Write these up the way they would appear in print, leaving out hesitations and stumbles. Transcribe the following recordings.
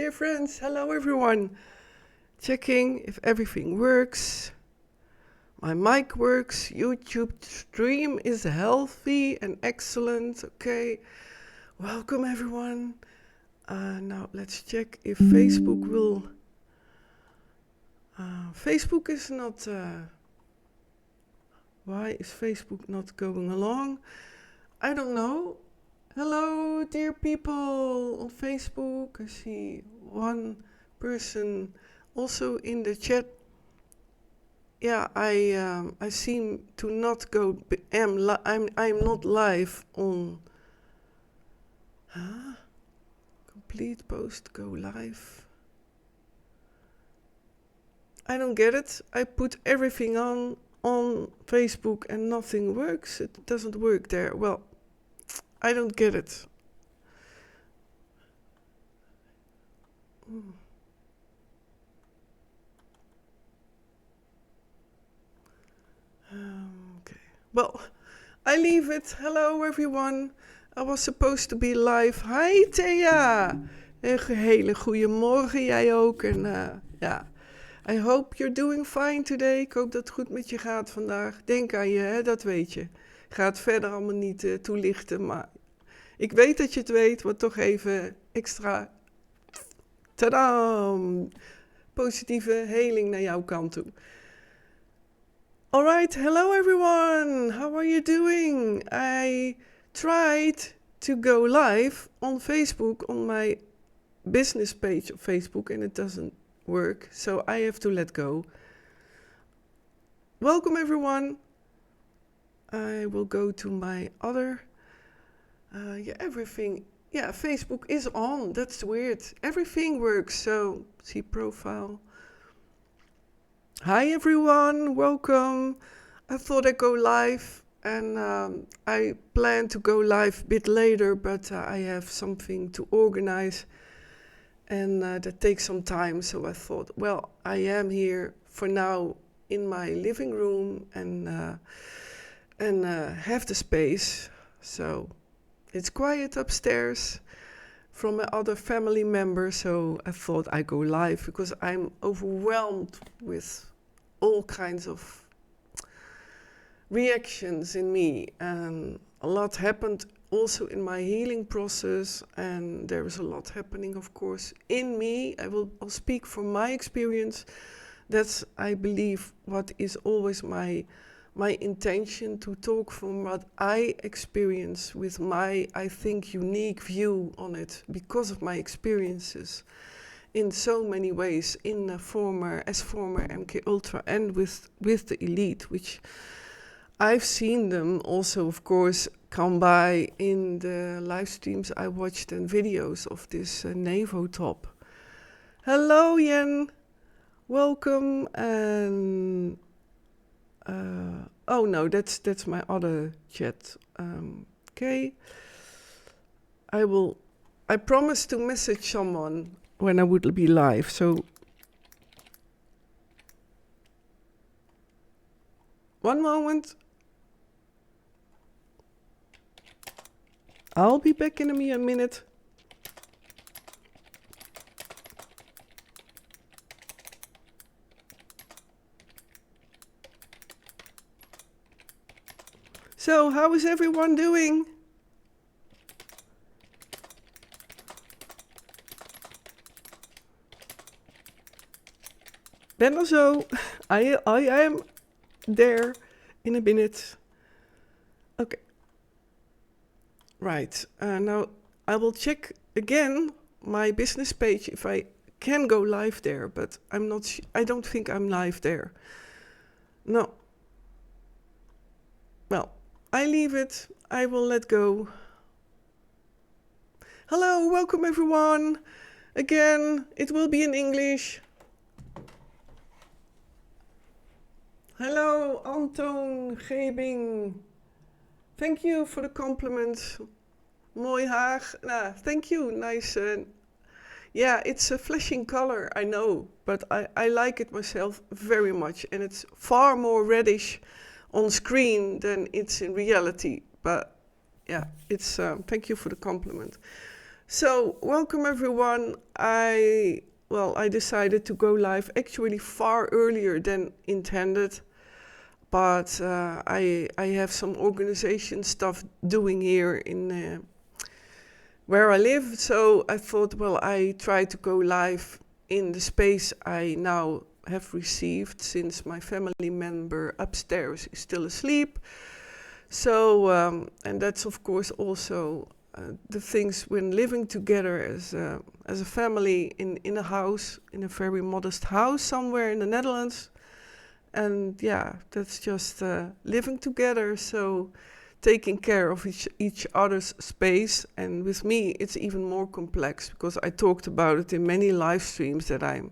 dear friends. Hello, everyone. Checking if everything works. My mic works. YouTube stream is healthy and excellent. Okay. Welcome, everyone. Now, let's check if Facebook will... Facebook is not... why is Facebook not going along? I don't know. Hello, dear people on Facebook. I see one person also in the chat. Yeah, I seem to not go. I'm not live on. Complete post. Go live. I don't get it. I put everything on Facebook and nothing works. It doesn't work there. Well, I don't get it. Okay. Well, I leave it. Hello, everyone. I was supposed to be live. Hi, Thea. Een hele goede morgen, jij ook. En ja, I hope you're doing fine today. Ik hoop dat het goed met je gaat vandaag. Denk aan je, hè? Dat weet je. Ik ga het verder allemaal niet toelichten, maar ik weet dat je het weet, maar toch even extra tadam! Positieve heling naar jouw kant toe. Alright, hello everyone! How are you doing? I tried to go live on Facebook, on my business page of Facebook, and it doesn't work, so I have to let go. Welcome everyone! I will go to my other... Facebook is on. That's weird. Everything works. So, see profile. Hi everyone, welcome. I thought I'd go live and I plan to go live a bit later, but I have something to organize and that takes some time. So I thought, well, I am here for now in my living room and have the space. So it's quiet upstairs from my other family members, so I thought I'd go live because I'm overwhelmed with all kinds of reactions in me. And a lot happened also in my healing process, and there is a lot happening, of course, in me. I'll speak from my experience. That's, I believe, what is always my intention, to talk from what I experience with my, I think, unique view on it because of my experiences in so many ways as former MK Ultra and with the elite, which I've seen them also, of course, come by in the live streams I watched and videos of this Nato-top. Hello, Jen. Welcome. And oh no, that's my other chat. Okay. I promised to message someone when I would be live, so one moment. I'll be back in a minute. So, how is everyone doing? Ben er zo. I am there in a minute. Okay. Right. Now, I will check again my business page if I can go live there, but I don't think I'm live there. No. Well, I leave it. I will let go. Hello, welcome everyone. Again, it will be in English. Hello, Anton Gebing. Thank you for the compliment. Mooi haar. Nah, thank you. Nice. Yeah, it's a flashing color, I know, but I like it myself very much, and it's far more reddish on screen than it's in reality. But yeah, it's thank you for the compliment. So, welcome everyone. I decided to go live actually far earlier than intended, but I have some organization stuff doing here in where I live. So I thought, well, I try to go live in the space I now have received since my family member upstairs is still asleep. So, and that's of course also the things when living together as a family in a house, in a very modest house somewhere in the Netherlands. And yeah, that's just living together. So taking care of each other's space. And with me, it's even more complex because I talked about it in many live streams that I'm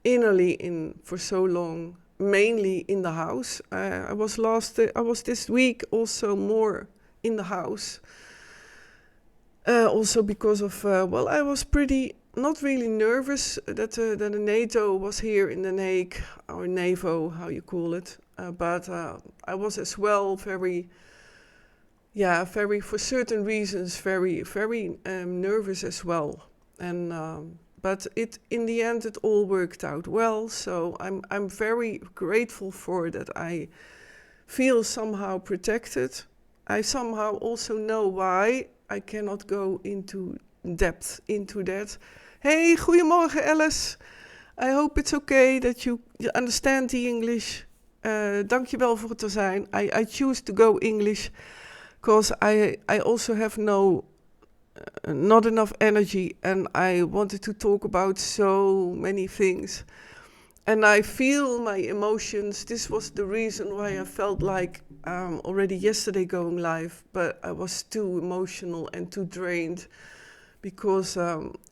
innerly in for so long, mainly in the house. I was this week also more in the house. Also because of, I was pretty not really nervous that the NATO was here in The Hague, or NAVO, how you call it. But I was as well very, for certain reasons, very nervous as well. And but in the end, it all worked out well. So I'm very grateful for that. I feel somehow protected. I somehow also know why. I cannot go into depth into that. Hey, goedemorgen Alice. I hope it's okay that you understand the English. Dankjewel voor het er zijn. I choose to go English because I also have not enough energy, and I wanted to talk about so many things. And I feel my emotions. This was the reason why I felt like already yesterday going live, but I was too emotional and too drained because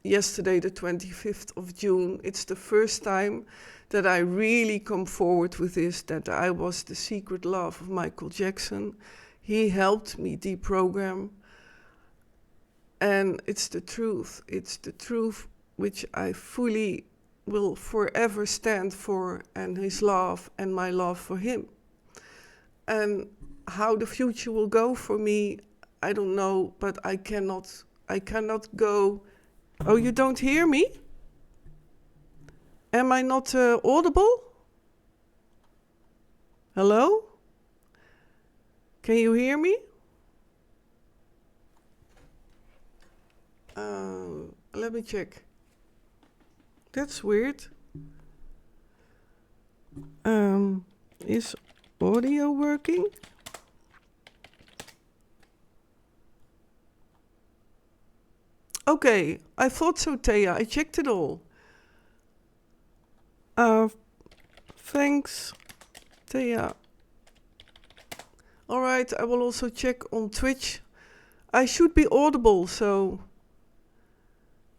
yesterday, the 25th of June, it's the first time that I really come forward with this, that I was the secret love of Michael Jackson. He helped me deprogram. And it's the truth. It's the truth which I fully will forever stand for, and his love and my love for him. And how the future will go for me, I don't know, but I cannot go. Oh, you don't hear me? Am I not audible? Hello? Can you hear me? Let me check. That's weird. Is audio working? Okay, I thought so, Thea. I checked it all. Thanks, Thea. All right, I will also check on Twitch. I should be audible, so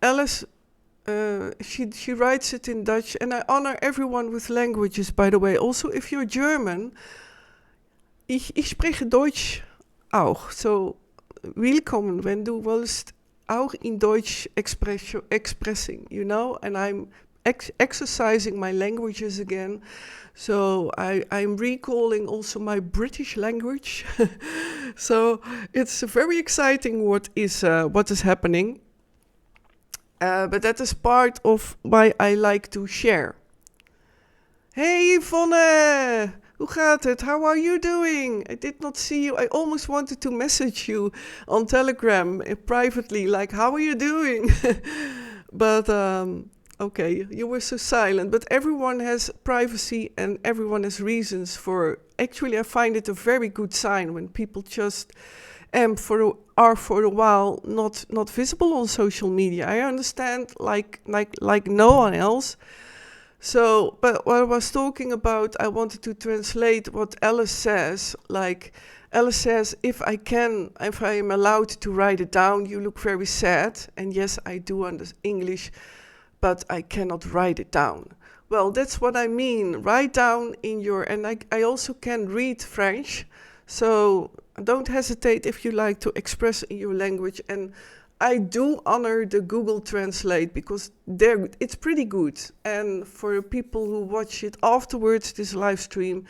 Alice, she writes it in Dutch, and I honor everyone with languages, by the way. Also, if you're German, ich spreche Deutsch auch. So, willkommen, wenn du willst auch in Deutsch expressing, you know? And I'm exercising my languages again. So I'm recalling also my British language. So it's very exciting what is happening. But that is part of why I like to share. Hey Yvonne, hoe gaat het? How are you doing? I did not see you. I almost wanted to message you on Telegram privately, like, how are you doing? But okay, you were so silent. But everyone has privacy and everyone has reasons for. Actually, I find it a very good sign when people just are for a while not visible on social media. I understand, like no one else. So, but what I was talking about, I wanted to translate what Alice says. Like, Alice says, if I am allowed to write it down, you look very sad. And yes, I do understand English, but I cannot write it down. Well, that's what I mean. Write down in your, and I also can read French. So don't hesitate if you like to express in your language. And I do honor the Google Translate because it's pretty good. And for people who watch it afterwards, this live stream,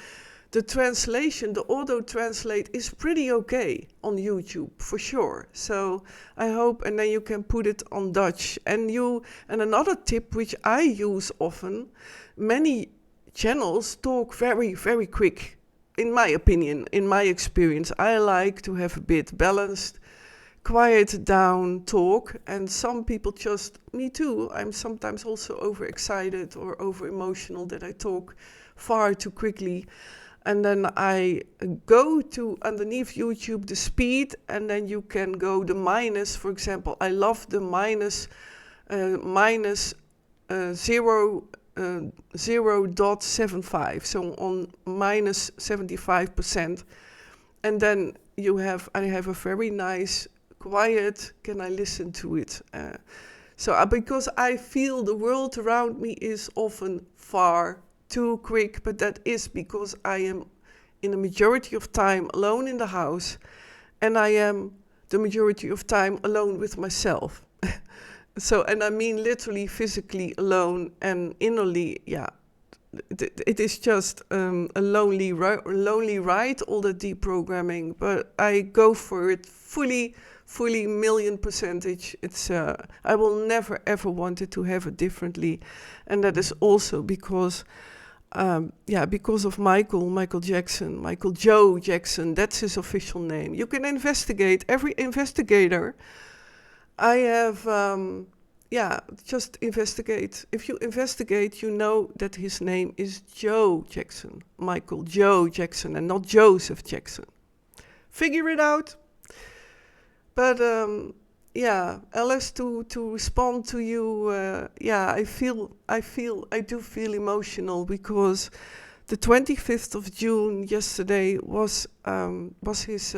the translation, the auto-translate is pretty okay on YouTube, for sure. So I hope, and then you can put it on Dutch. And another tip which I use often, many channels talk very, very quick. In my opinion, in my experience, I like to have a bit balanced, quiet down talk, and some people just, me too, I'm sometimes also overexcited or over emotional that I talk far too quickly. And then I go to underneath YouTube the speed, and then you can go the minus. For example, I love the minus 0.75, so on minus 75%. And then I have a very nice quiet, can I listen to it? Because I feel the world around me is often far too quick, but that is because I am in the majority of time alone in the house, and I am the majority of time alone with myself. And I mean literally physically alone, and innerly, it is just a lonely ride, all the deprogramming, but I go for it fully 1,000,000%. It's I will never ever want it to have it differently, and that is also because of Michael Joe Jackson. That's his official name. You can investigate. Every investigator I have, just investigate. If you investigate, you know that his name is Joe Jackson, Michael Joe Jackson, and not Joseph Jackson. Figure it out. But Alice, to respond to you, I do feel emotional because the 25th of June yesterday was his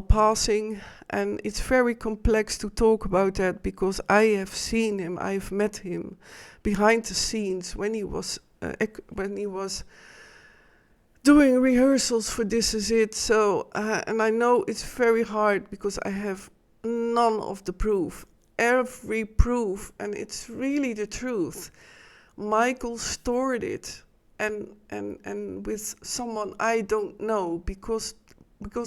passing, and it's very complex to talk about that because I have seen him, I have met him behind the scenes when he was doing rehearsals for This Is It. So and I know it's very hard because I have none of the proof. Every proof, and it's really the truth. Michael stored it and with someone I don't know because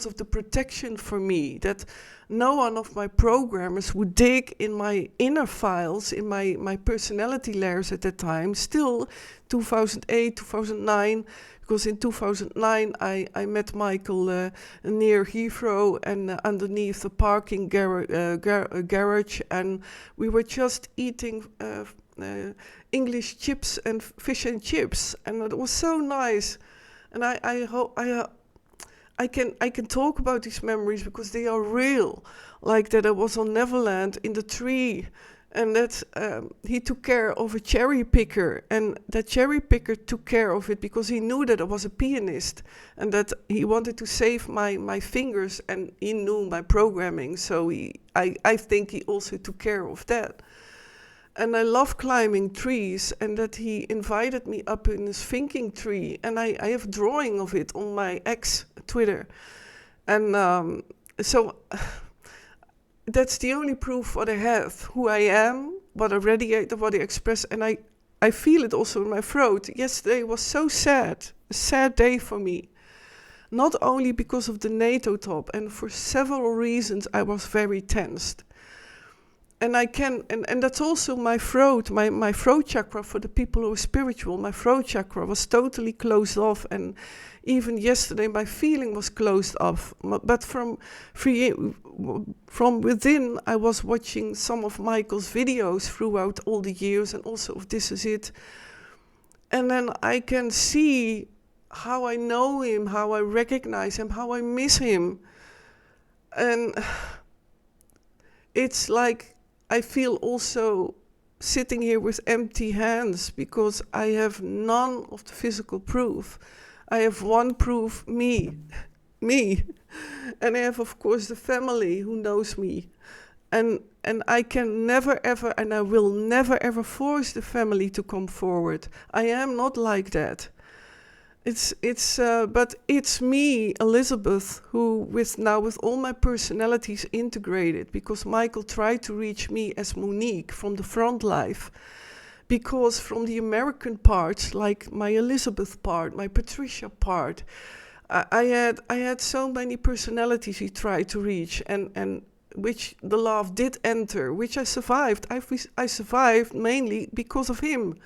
of the protection for me, that no one of my programmers would dig in my inner files, in my personality layers at that time, still 2008, 2009, because in 2009 I met Michael near Heathrow and underneath the parking garage, and we were just eating English chips and fish and chips, and it was so nice. And I hope I can talk about these memories because they are real. Like that I was on Neverland in the tree, and that he took care of a cherry picker, and that cherry picker took care of it because he knew that I was a pianist and that he wanted to save my fingers, and he knew my programming, so I think he also took care of that. And I love climbing trees, and that he invited me up in his thinking tree, and I have a drawing of it on my ex Twitter. And so that's the only proof what I have, who I am, what I radiate, what I express, and I feel it also in my throat. Yesterday was so sad, a sad day for me. Not only because of the Nato-top, and for several reasons I was very tensed. And and that's also my throat, my throat chakra. For the people who are spiritual, my throat chakra was totally closed off, and even yesterday my feeling was closed off. But from within, I was watching some of Michael's videos throughout all the years, and also of This Is It. And then I can see how I know him, how I recognize him, how I miss him. And it's like I feel also sitting here with empty hands because I have none of the physical proof. I have one proof, me. And I have, of course, the family who knows me. And I can never ever, and I will never ever force the family to come forward. I am not like that. But it's me, Elizabeth, who with all my personalities integrated, because Michael tried to reach me as Monique from the front life, because from the American parts, like my Elizabeth part, my Patricia part, I had so many personalities he tried to reach, and which the love did enter, which I survived. I survived mainly because of him,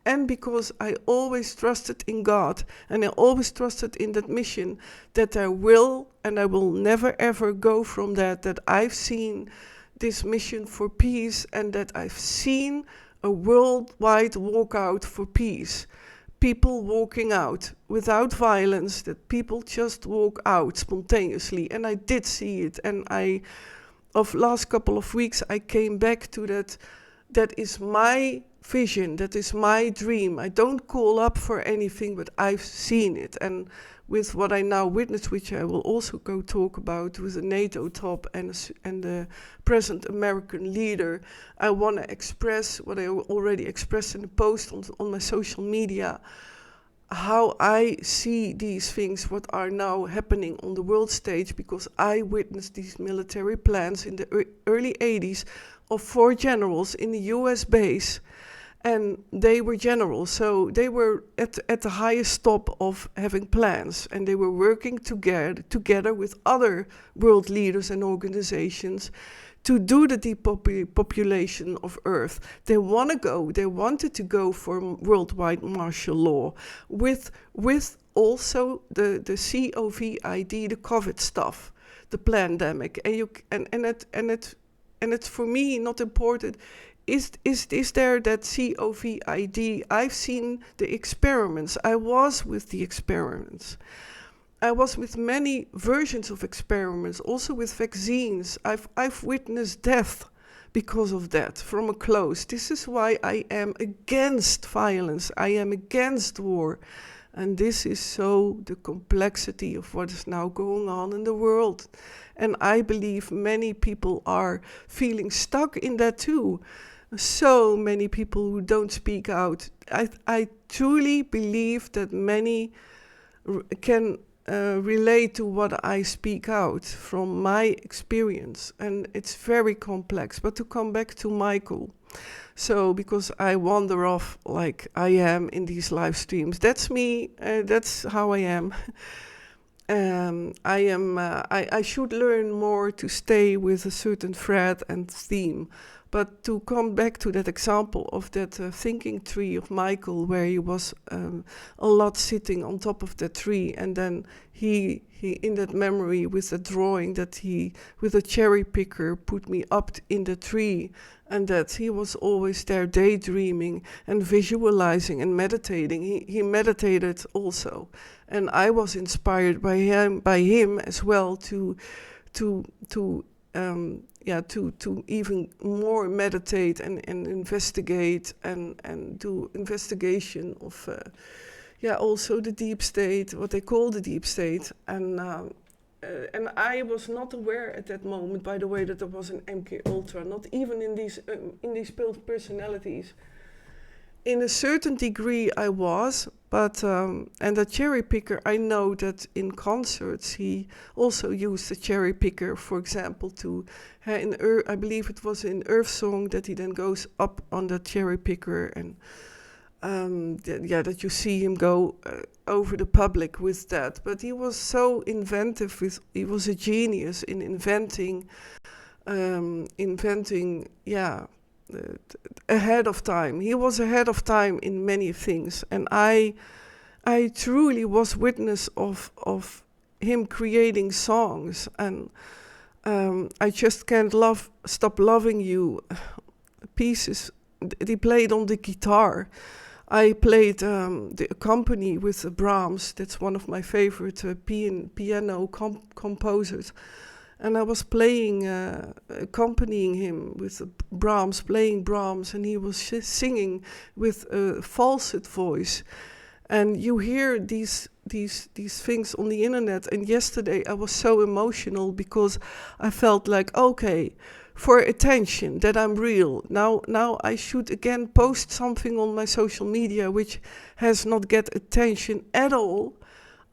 and because I always trusted in God, and I always trusted in that mission, that I will, and I will never ever go from that I've seen this mission for peace, and that I've seen a worldwide walkout for peace. People walking out without violence, that people just walk out spontaneously. And I did see it. And of last couple of weeks, I came back to that. That is my vision. That is my dream. I don't call up for anything, but I've seen it. And with what I now witness, which I will also go talk about with the Nato-top and the present American leader, I want to express what I already expressed in a post on my social media, how I see these things, what are now happening on the world stage, because I witnessed these military plans in the early 80s of 4 generals in the US base. And they were generals, so they were at the highest top of having plans, and they were working together with other world leaders and organizations to do the depopulation of Earth. They wanted to go for worldwide martial law with also the COVID, the COVID stuff, the pandemic, and it's for me not important. Is there that COVID? I've seen the experiments. I was with the experiments. I was with many versions of experiments, also with vaccines. I've witnessed death because of that from a close. This is why I am against violence. I am against war. And this is so the complexity of what is now going on in the world. And I believe many people are feeling stuck in that too. So many people who don't speak out. I truly believe that many can relate to what I speak out from my experience, and it's very complex. But to come back to Michael, so because I wander off like I am in these live streams, that's me. That's how I am. I should learn more to stay with a certain thread and theme. But to come back to that example of that thinking tree of Michael, where he was a lot sitting on top of that tree, and then he in that memory with the drawing that he, with a cherry picker, put me up in the tree, and that he was always there daydreaming and visualizing and meditating. He meditated also, and I was inspired by him as well to even more meditate and investigate and do investigation of also the deep state, what they call the deep state. And I was not aware at that moment, by the way, that there was an MK Ultra, not even in these personalities. In a certain degree I was, but and the cherry picker, I know that in concerts he also used the cherry picker, for example, to I believe it was in Earth Song that he then goes up on the cherry picker, and that you see him go over the public with that. But he was so inventive. He was a genius in inventing ahead of time. He was ahead of time in many things, and I truly was witness of him creating songs, and I just can't stop loving you pieces. He played on the guitar. I played the company with Brahms. That's one of my favorite piano composers. And I was playing, accompanying him with Brahms, playing Brahms, and he was singing with a falsetto voice. And you hear these things on the internet. And yesterday I was so emotional because I felt like, okay, for attention, that I'm real. Now I should again post something on my social media which has not get attention at all.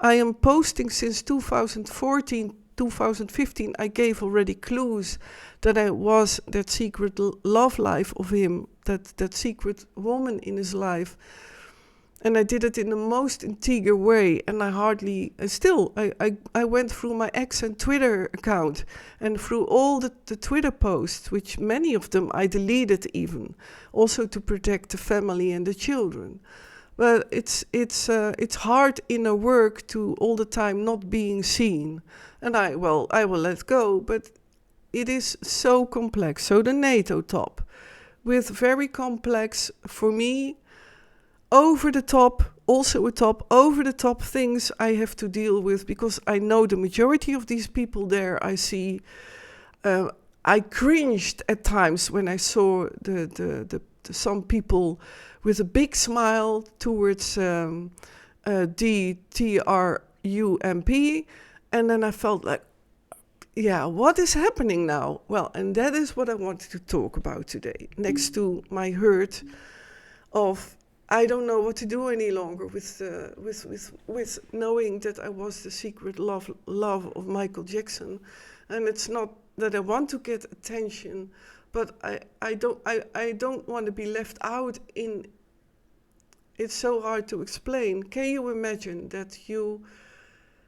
I am posting since 2014, 2015. I gave already clues that I was that secret love life of him that secret woman in his life. And I did it in the most integer way. And I went through my ex and Twitter account and through all the Twitter posts, which many of them I deleted even, also to protect the family and the children. But it's hard inner work to all the time not being seen. And I will let go, but it is so complex. So the Nato-top, with very complex, for me, over the top things I have to deal with, because I know the majority of these people there I see. I cringed at times when I saw the some people with a big smile towards the Trump, and then I felt like, yeah, what is happening now? Well, and that is what I wanted to talk about today, next to my hurt of I don't know what to do any longer with knowing that I was the secret love of Michael Jackson. And it's not that I want to get attention, but I don't want to be left out in. It's so hard to explain. Can you imagine that you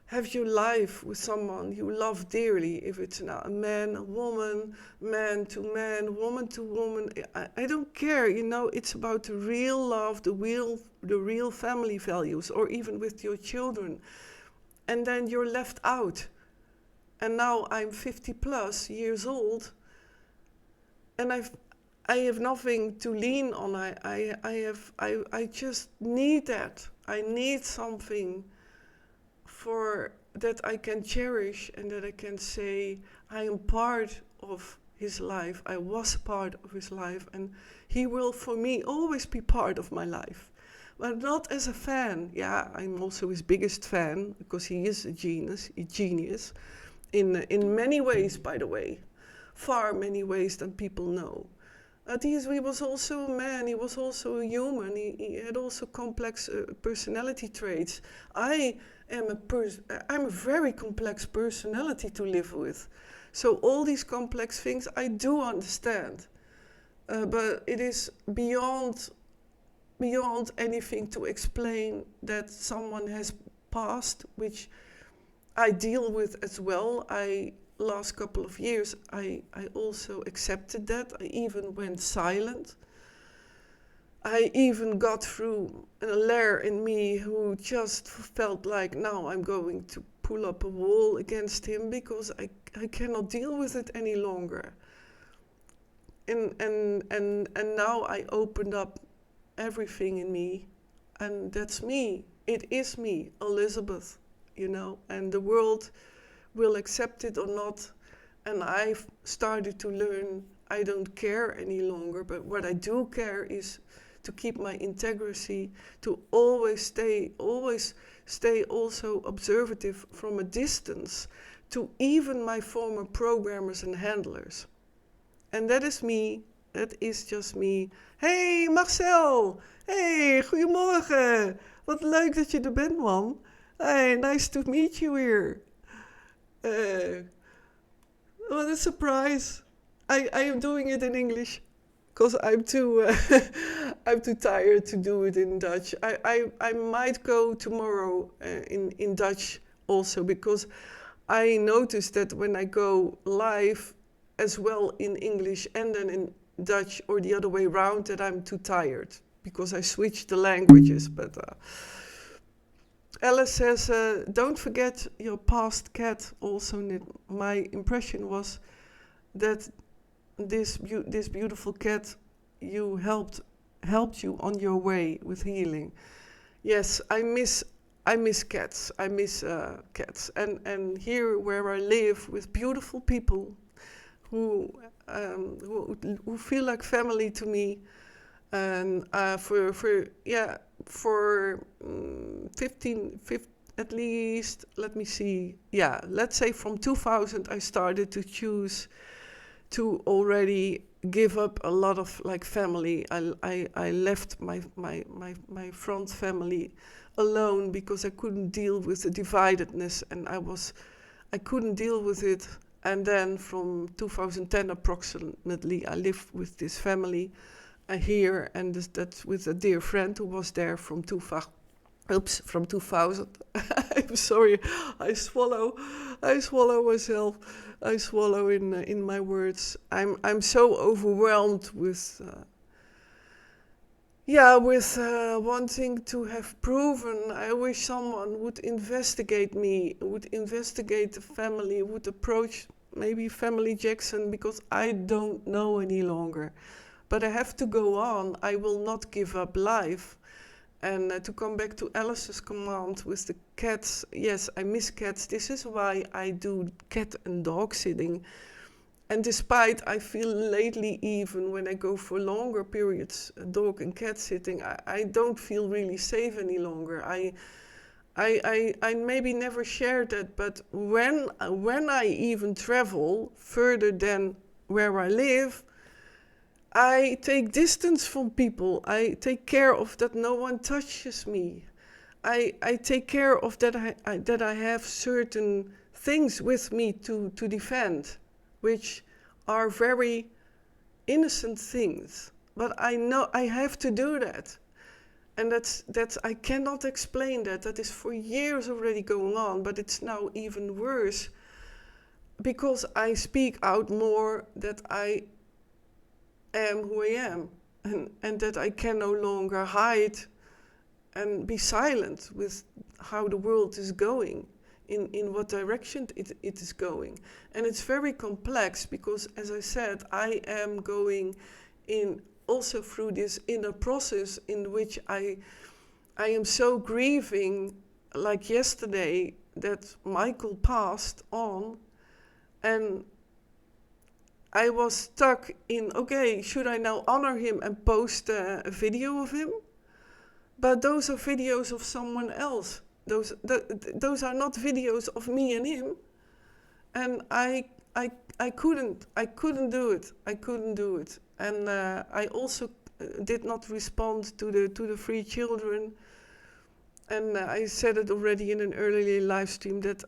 have your life with someone you love dearly, if it's now a man, a woman, man to man, woman to woman, I don't care, it's about the real love, the real family values, or even with your children. And then you're left out. And now I'm 50 plus years old, and I have nothing to lean on. I just need that. I need something for that I can cherish, and that I can say I am part of his life. I was part of his life, and he will for me always be part of my life. But not as a fan. Yeah, I'm also his biggest fan, because he is a genius in many ways, by the way, far many ways than people know. He was also a man, he was also a human, he had also complex personality traits. I'm a very complex personality to live with. So all these complex things I do understand. But it is beyond anything to explain that someone has passed, which I deal with as well. Last couple of years, I also accepted that. I even went silent. I even got through a layer in me who just felt like, now I'm going to pull up a wall against him, because I cannot deal with it any longer. And now I opened up everything in me, and that's me. It is me, Elizabeth, and the world will accept it or not. And I've started to learn I don't care any longer, but what I do care is to keep my integrity, to always stay also observative from a distance to even my former programmers and handlers. And that is me, that is just me. Hey Marcel, hey, goedemorgen. Wat leuk dat je er bent, man. Hey, nice to meet you here. What a surprise. I am doing it in English because I'm too tired to do it in Dutch. I might go tomorrow in Dutch also, because I noticed that when I go live as well in English and then in Dutch, or the other way around, that I'm too tired because I switched the languages. But Alice says, don't forget your past cat also. My impression was that this beautiful cat helped you on your way with healing. Yes, I miss cats. I miss cats. And here where I live with beautiful people who feel like family to me. And for 15 at least, let me see. Yeah, let's say from 2000 I started to choose to already give up a lot of like family. I left my front family alone because I couldn't deal with the dividedness, and I couldn't deal with it. And then from 2010 approximately, I lived with this family. here, and that's with a dear friend who was there from 2000. From 2000. I'm sorry, I swallow myself. I swallow in my words. I'm so overwhelmed with wanting to have proven. I wish someone would investigate me, would investigate the family, would approach maybe family Jackson, because I don't know any longer. But I have to go on. I will not give up life. And to come back to Alice's command with the cats, yes, I miss cats. This is why I do cat and dog sitting. And despite I feel lately, even when I go for longer periods, dog and cat sitting, I don't feel really safe any longer. I maybe never shared that, but when I even travel further than where I live, I take distance from people. I take care of that no one touches me. I take care of that that I have certain things with me to defend, which are very innocent things. But I know I have to do that. And that's I cannot explain that. That is for years already going on, but it's now even worse because I speak out more that I am who I am, and that I can no longer hide and be silent with how the world is going, in what direction it is going. And it's very complex because, as I said, I am going in also through this inner process in which I am so grieving, like yesterday, that Michael passed on, and I was stuck in, okay, should I now honor him and post a video of him? But those are videos of someone else. Those are not videos of me and him. And I couldn't do it. I couldn't do it. And I also did not respond to the 3 children. And I said it already in an earlier live stream that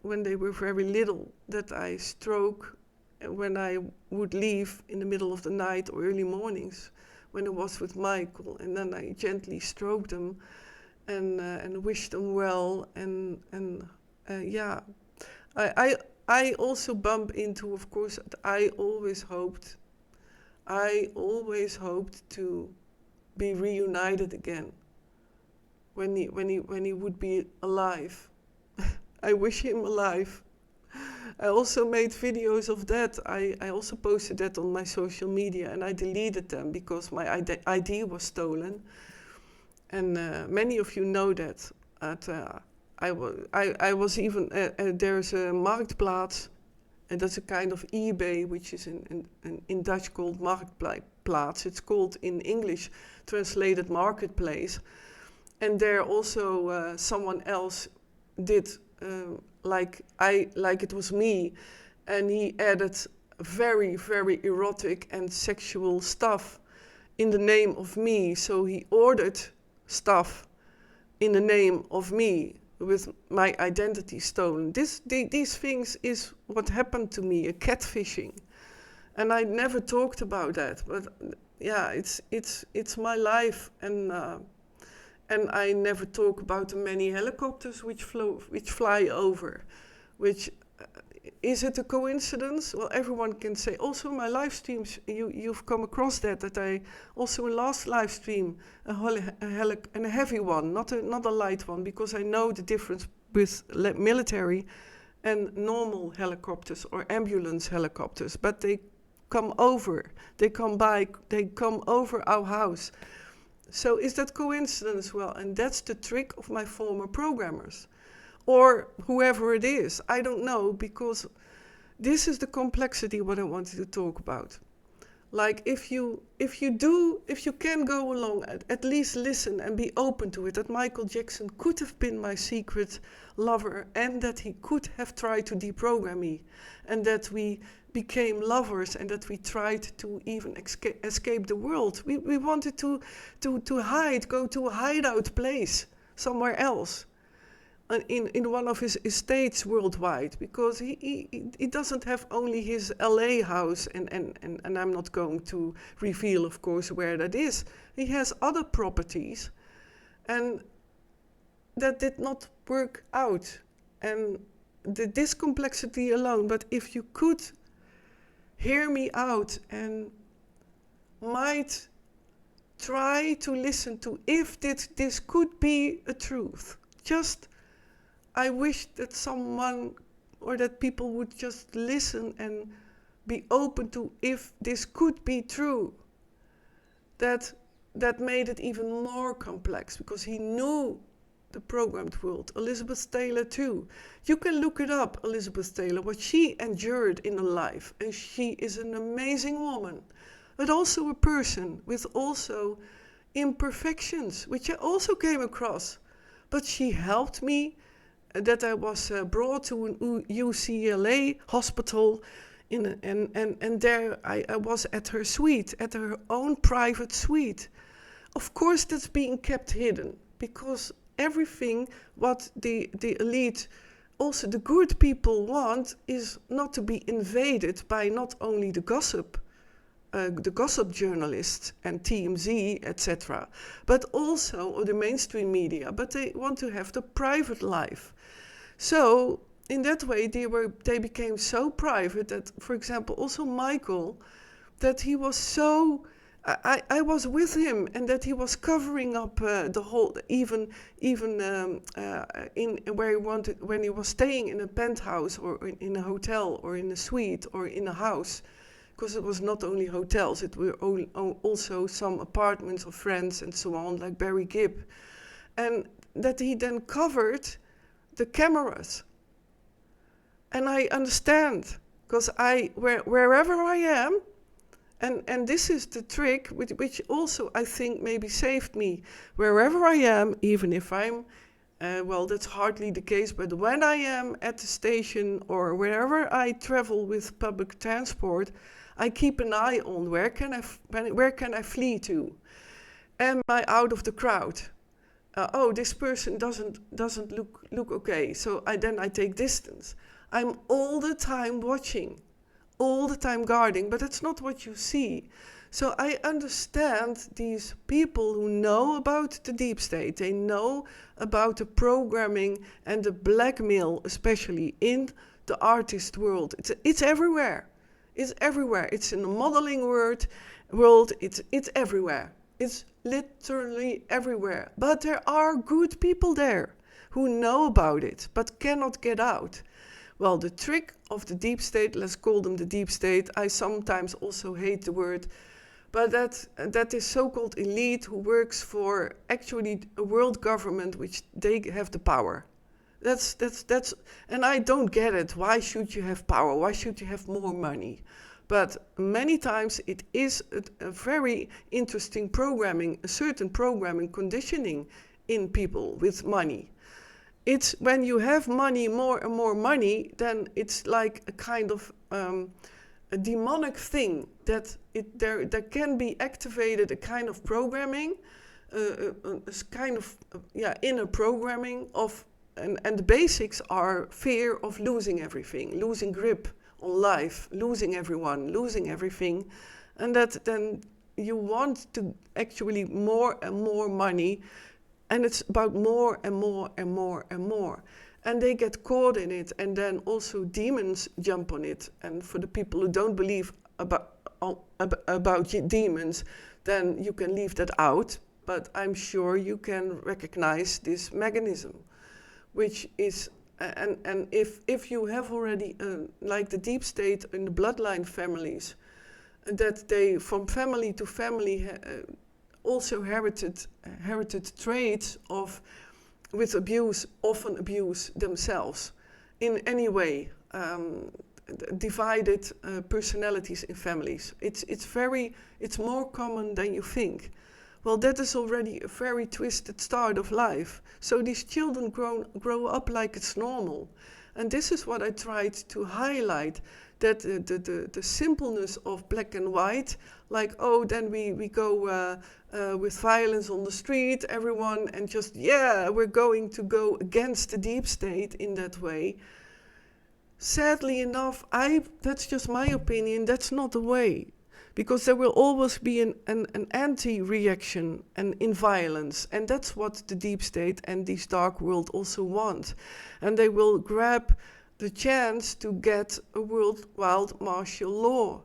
when they were very little, that I stroke when I would leave in the middle of the night or early mornings when I was with Michael, and then I gently stroked them and wished them well. I also bump into, of course, I always hoped to be reunited again when he would be alive. I wish him alive. I also made videos of that. I also posted that on my social media, and I deleted them because my ID was stolen. And many of you know that. I was even, there's a Marktplaats, and that's a kind of eBay, which is in Dutch called Marktplaats. It's called in English translated marketplace. And there also someone else did like it was me, and he added very, very erotic and sexual stuff in the name of me. So he ordered stuff in the name of me with my identity stolen. These things is what happened to me, a catfishing. And I never talked about that, but yeah, it's my life, and I never talk about the many helicopters which fly over. Which is it a coincidence? Well, everyone can say. Also, my live streams, you've come across that I also in last live stream a heavy one, not a light one, because I know the difference with military and normal helicopters or ambulance helicopters. But they come over, they come over our house. So is that coincidence? Well, and that's the trick of my former programmers, or whoever it is. I don't know, because this is the complexity what I wanted to talk about. Like if you can go along, at least listen and be open to it, that Michael Jackson could have been my secret lover, and that he could have tried to deprogram me, and that we became lovers, and that we tried to even escape the world. We wanted to hide, go to a hideout place somewhere else. in one of his estates worldwide, because he doesn't have only his LA house, and I'm not going to reveal, of course, where that is. He has other properties, and that did not work out. And this complexity alone, but if you could hear me out and might try to listen to if this could be a truth. Just, I wish that someone or that people would just listen and be open to if this could be true. That made it even more complex, because he knew the programmed world. Elizabeth Taylor too. You can look it up, Elizabeth Taylor, what she endured in her life. And she is an amazing woman, but also a person with also imperfections, which I also came across. But she helped me, that I was brought to an UCLA hospital, and there I was at her suite, at her own private suite. Of course, that's being kept hidden, because everything what the elite, also the good people, want is not to be invaded by not only the gossip journalists and TMZ, etc., but also the mainstream media. But they want to have the private life. So in that way, they became so private that, for example, also Michael, that he was so. I was with him, and that he was covering up the whole, even in where he wanted, when he was staying in a penthouse or in a hotel or in a suite or in a house, because it was not only hotels, it were also some apartments of friends and so on, like Barry Gibb, and that he then covered the cameras. And I understand, because wherever I am. And this is the trick, which also I think maybe saved me. Wherever I am, even if I'm, well, that's hardly the case, but when I am at the station or wherever I travel with public transport, I keep an eye on where can I flee to? Am I out of the crowd? Oh, this person doesn't look okay, so I take distance. I'm all the time watching. All the time guarding, but that's not what you see. So I understand these people who know about the deep state. They know about the programming and the blackmail, especially in the artist world. It's everywhere. It's everywhere. It's in the modeling world. It's everywhere. It's literally everywhere. But there are good people there who know about it, but cannot get out. Well, the trick of the deep state, let's call them the deep state. I sometimes also hate the word, but that is so-called elite who works for actually a world government, which they have the power. That's, and I don't get it. Why should you have power? Why should you have more money? But many times it is a very interesting programming, a certain programming conditioning in people with money. It's when you have money, more and more money, then it's like a kind of a demonic thing that there can be activated, a kind of programming, a kind of inner programming of, and the basics are fear of losing everything, losing grip on life, losing everyone, losing everything, and that then you want to actually more and more money. And it's about more and more and more and more. And they get caught in it, and then also demons jump on it. And for the people who don't believe about demons, then you can leave that out. But I'm sure you can recognize this mechanism, which is, and if you have already, like the deep state in the bloodline families, that they, from family to family, also herited traits of, with abuse, often abuse themselves in any way, divided personalities in families. It's more common than you think. well, that is already a very twisted start of life. So these children grow up like it's normal. And this is what I tried to highlight, that the simpleness of black and white, like, oh, then we go with violence on the street, everyone, and just, yeah, we're going to go against the deep state in that way. Sadly enough, that's just my opinion, that's not the way. Because there will always be an anti-reaction and in violence. And that's what the deep state and this dark world also want. And they will grab the chance to get a worldwide martial law.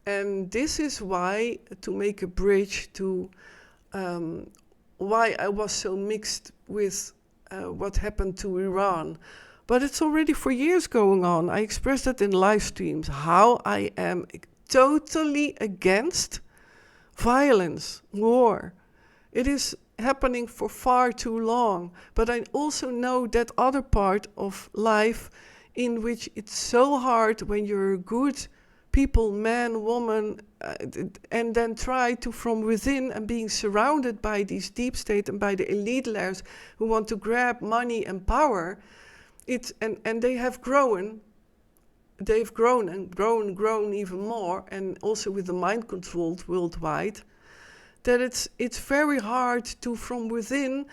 And this is why, to make a bridge to why I was so mixed with what happened to Iran. But it's already for years going on. I expressed that in live streams, how I am totally against violence, war. It is happening for far too long. But I also know that other part of life in which it's so hard when you're good people, man, woman, and then try to from within and being surrounded by these deep state and by the elite layers who want to grab money and power. And they have grown. They've grown and grown even more, and also with the mind controlled worldwide, that it's very hard to from within,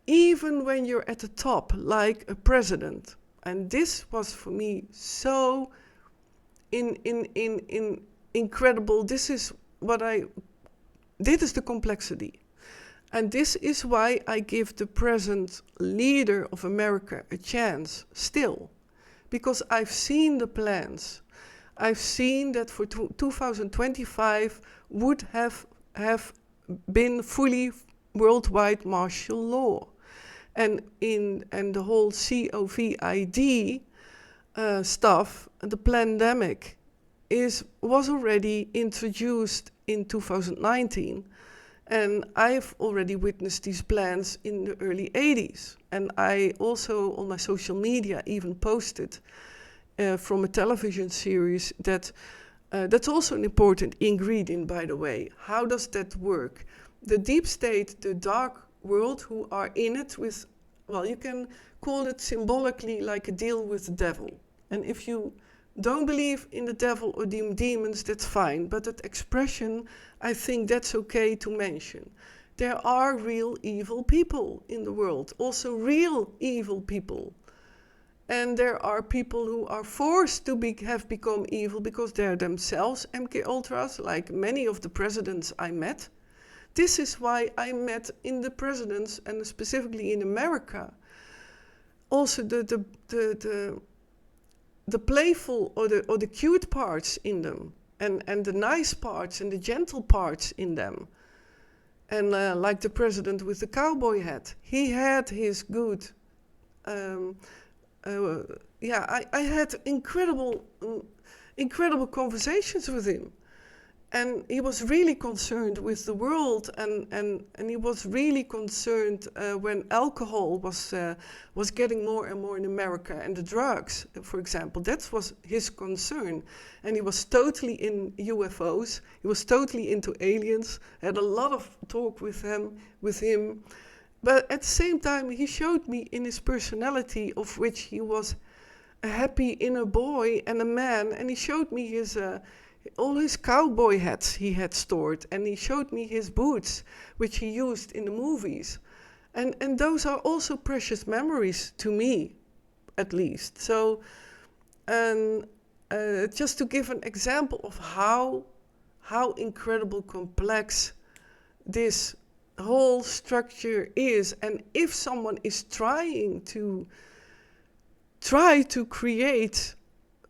even when you're at the top, like a president. And this was for me so incredible. This is the complexity. And this is why I give the present leader of America a chance still. Because I've seen the plans. I've seen that for 2025 would have been fully worldwide martial law. And the whole COVID stuff, the pandemic, was already introduced in 2019. And I've already witnessed these plans in the early 80s. And I also, on my social media, even posted from a television series that's also an important ingredient, by the way. How does that work? The deep state, the dark world, who are in it with, well, you can call it symbolically like a deal with the devil. And if you don't believe in the devil or demons, that's fine. But that expression, I think that's okay to mention. There are real evil people in the world, also real evil people. And there are people who are forced to have become evil because they're themselves MK Ultras, like many of the presidents I met. This is why I met in the presidents, and specifically in America, also the playful or the cute parts in them, and the nice parts and the gentle parts in them. And like the president with the cowboy hat, he had his good. I had incredible conversations with him. And he was really concerned with the world, and he was really concerned when alcohol was getting more and more in America, and the drugs, for example. That was his concern. And he was totally in UFOs. He was totally into aliens. I had a lot of talk with him. But at the same time, he showed me in his personality, of which he was a happy inner boy and a man. And he showed me all his cowboy hats he had stored, and he showed me his boots, which he used in the movies. And those are also precious memories to me, at least. So, just to give an example of how incredible complex this whole structure is, and if someone is trying to create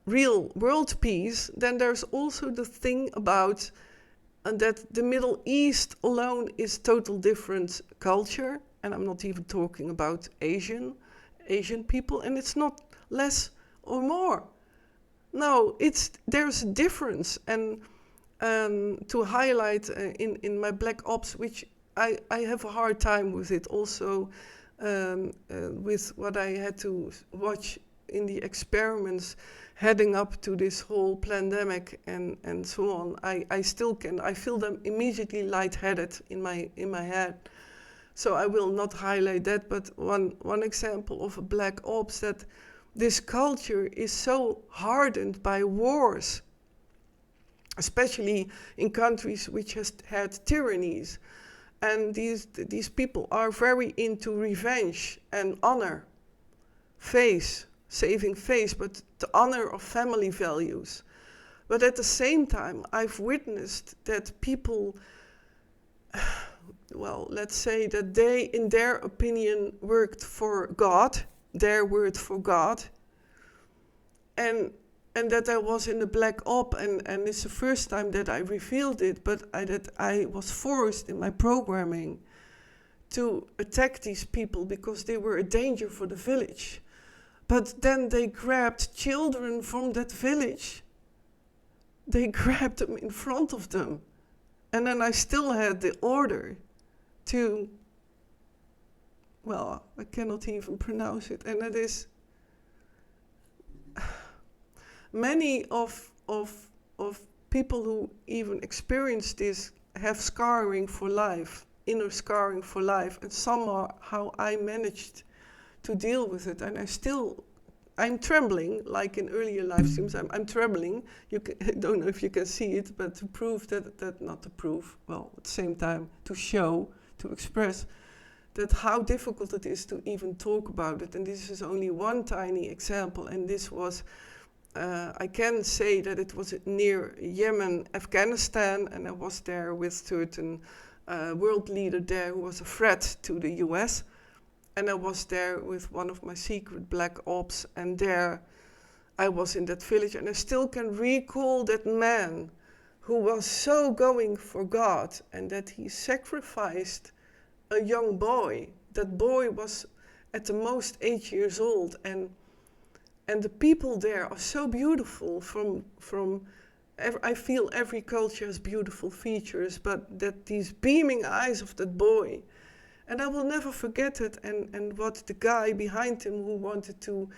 real world peace, then there's also the thing about that the Middle East alone is total different culture, and I'm not even talking about Asian people, and it's not less or more. No, there's a difference, and to highlight in my Black Ops, which I have a hard time with it also, with what I had to watch in the experiments heading up to this whole pandemic and so on, I still can. I feel them immediately lightheaded in my head. So I will not highlight that, but one example of a black ops, that this culture is so hardened by wars, especially in countries which has had tyrannies. And these people are very into revenge and honor, saving face, but the honor of family values. But at the same time, I've witnessed that people, well, let's say that they, in their opinion, worked for God, their word for God, and that I was in the black op, and it's the first time that I revealed it, but that I was forced in my programming to attack these people because they were a danger for the village. But then they grabbed children from that village. They grabbed them in front of them. And then I still had the order to, well, I cannot even pronounce it. And it is, many of people who even experience this have scarring for life, inner scarring for life. And somehow I managed to deal with it. And I'm trembling, like in earlier live streams, I'm trembling. I don't know if you can see it, but to prove that, not to prove, well, at the same time, to show, to express that how difficult it is to even talk about it. And this is only one tiny example. And this was, I can say that it was near Yemen, Afghanistan, and I was there with certain world leader there who was a threat to the US. And I was there with one of my secret black ops, and there I was in that village, and I still can recall that man who was so going for God, and that he sacrificed a young boy. That boy was at the most 8 years old, and the people there are so beautiful. I feel every culture has beautiful features, but that these beaming eyes of that boy. And I will never forget it, and what the guy behind him who wanted to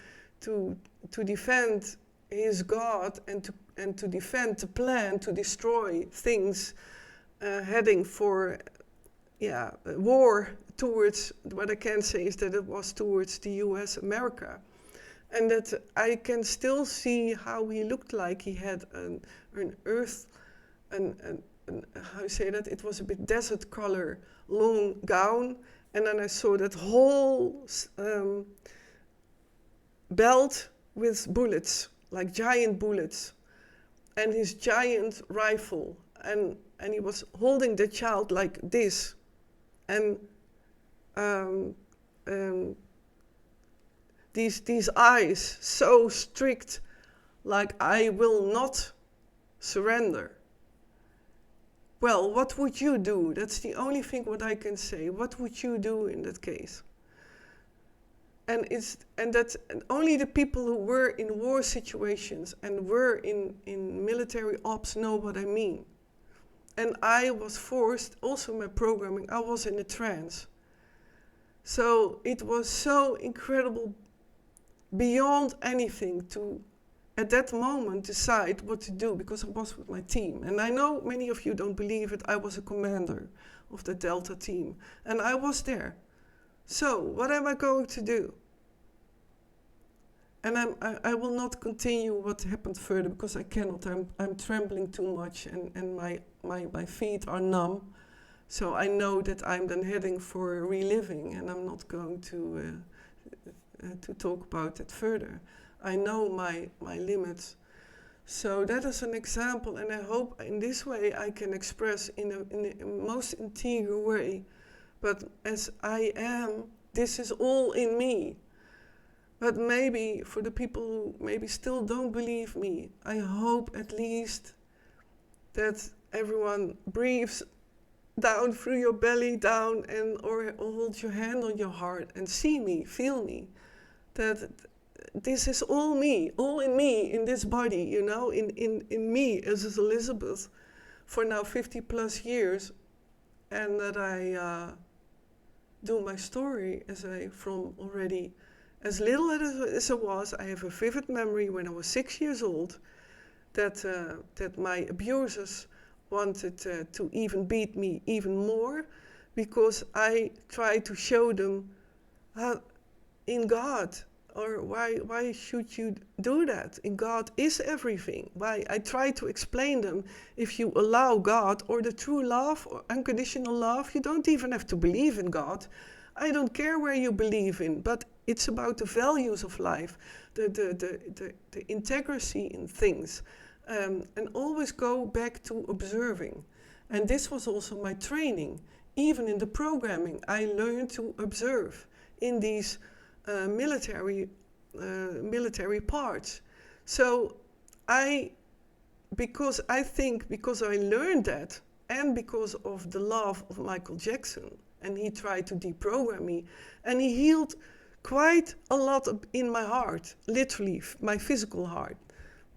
defend his God and to defend the plan to destroy things, heading for war towards, what I can say is that it was towards the US, America. And that I can still see how he looked like. He had an earth, how you say that? It was a bit desert color, long gown, and then I saw that whole belt with bullets, like giant bullets, and his giant rifle, and he was holding the child like this, and these eyes so strict, like I will not surrender. Well, what would you do? That's the only thing what I can say. What would you do in that case? And only the people who were in war situations and were in military ops know what I mean. And I was forced, also in my programming, I was in a trance. So it was so incredible, beyond anything, to at that moment decide what to do, because I was with my team. And I know many of you don't believe it, I was a commander of the Delta team, and I was there. So what am I going to do? And I will not continue what happened further, because I cannot. I'm trembling too much, and my feet are numb. So I know that I'm then heading for reliving, and I'm not going to talk about it further. I know my limits. So that is an example, and I hope in this way I can express in a most integral way. But as I am, this is all in me. But maybe for the people who maybe still don't believe me, I hope at least that everyone breathes down through your belly down, and or hold your hand on your heart and see me, feel me. That this is all me, all in me, in this body, you know, in me as Elizabeth for now 50 plus years, and that I do my story as as little as I was, I have a vivid memory when I was 6 years old that my abusers wanted to even beat me even more because I tried to show them in God, or why should you do that? In God is everything. Why? I try to explain them, if you allow God or the true love or unconditional love, you don't even have to believe in God. I don't care where you believe in, but it's about the values of life, the integrity in things, and always go back to observing. And this was also my training. Even in the programming, I learned to observe in these military parts. So because I learned that, and because of the love of Michael Jackson, and he tried to deprogram me, and he healed quite a lot in my heart, literally my physical heart.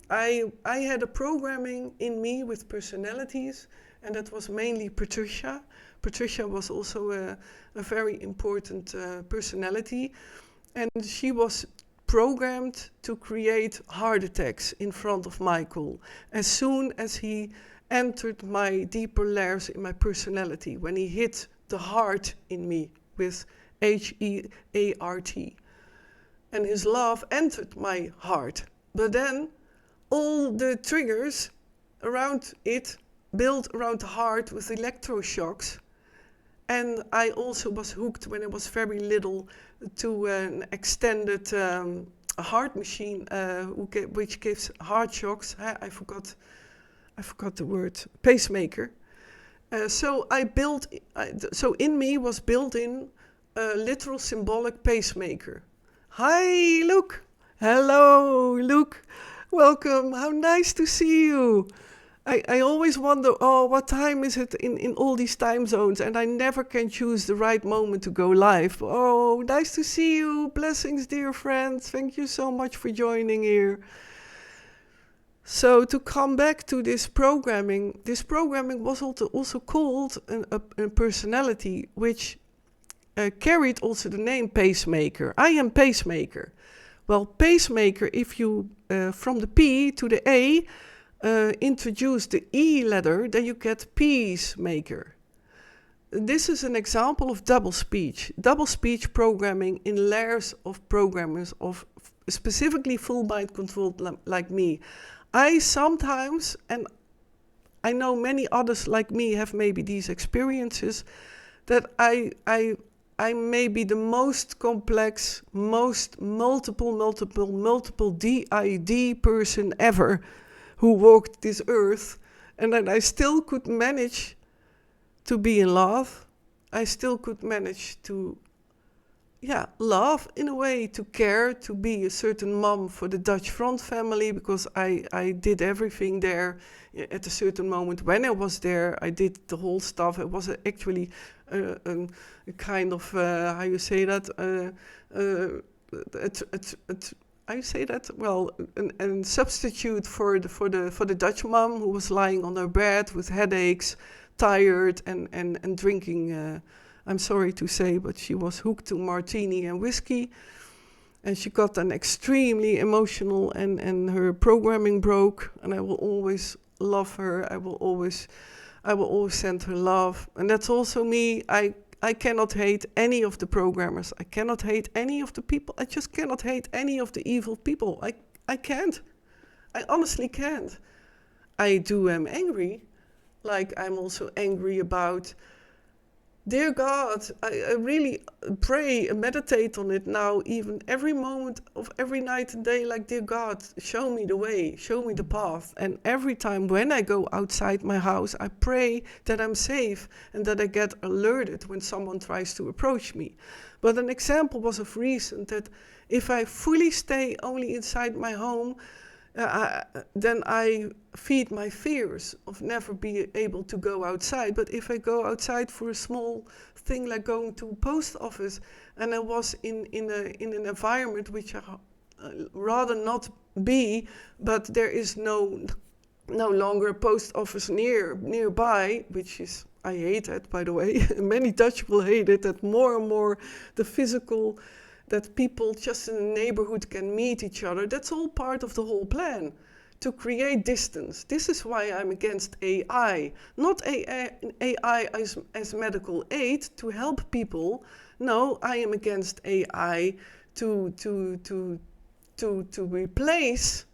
I had a programming in me with personalities, and that was mainly Patricia. Patricia was also a very important personality, and she was programmed to create heart attacks in front of Michael as soon as he entered my deeper layers in my personality, when he hit the heart in me with H-E-A-R-T. And his love entered my heart. But then all the triggers around it built around the heart with electroshocks. And I also was hooked when I was very little to an extended heart machine which gives heart shocks. I forgot the word, pacemaker. So in me was built in a literal symbolic pacemaker. Hi, Luke. Hello, Luke. Welcome. How nice to see you. I always wonder, what time is it in all these time zones? And I never can choose the right moment to go live. Oh, nice to see you. Blessings, dear friends. Thank you so much for joining here. So to come back to this programming was also called a personality, which carried also the name pacemaker. I am pacemaker. Well, pacemaker, if you, from the P to the A, introduce the E letter, then you get peacemaker. This is an example of double speech programming in layers of programmers of specifically full mind controlled like me. I sometimes, and I know many others like me have maybe these experiences, that I may be the most complex, most multiple DID person ever who walked this earth, and that I still could manage to be in love. I still could manage to love in a way, to care, to be a certain mom for the Dutch front family, because I did everything there at a certain moment. When I was there, I did the whole stuff. It was actually a kind of, how you say that? How you say that? Well, a substitute for the Dutch mom who was lying on her bed with headaches, tired, and drinking. I'm sorry to say, but she was hooked to martini and whiskey, and she got then extremely emotional, and her programming broke. And I will always love her. I will always send her love, and that's also me. I cannot hate any of the programmers. I cannot hate any of the people. I just cannot hate any of the evil people. I can't. I honestly can't. I am angry. Like, I'm also angry about, dear God, I really pray and meditate on it now, even every moment of every night and day, like, dear God, show me the way, show me the path. And every time when I go outside my house, I pray that I'm safe and that I get alerted when someone tries to approach me. But an example was of recent that if I fully stay only inside my home, then I feed my fears of never being able to go outside. But if I go outside for a small thing like going to a post office, and I was in an environment which I rather not be, but there is no longer a post office nearby, which is, I hate that, by the way. Many Dutch will hate it, that more and more the physical that people just in the neighborhood can meet each other. That's all part of the whole plan, to create distance. This is why I'm against AI. Not AI as medical aid to help people. No, I am against AI to replace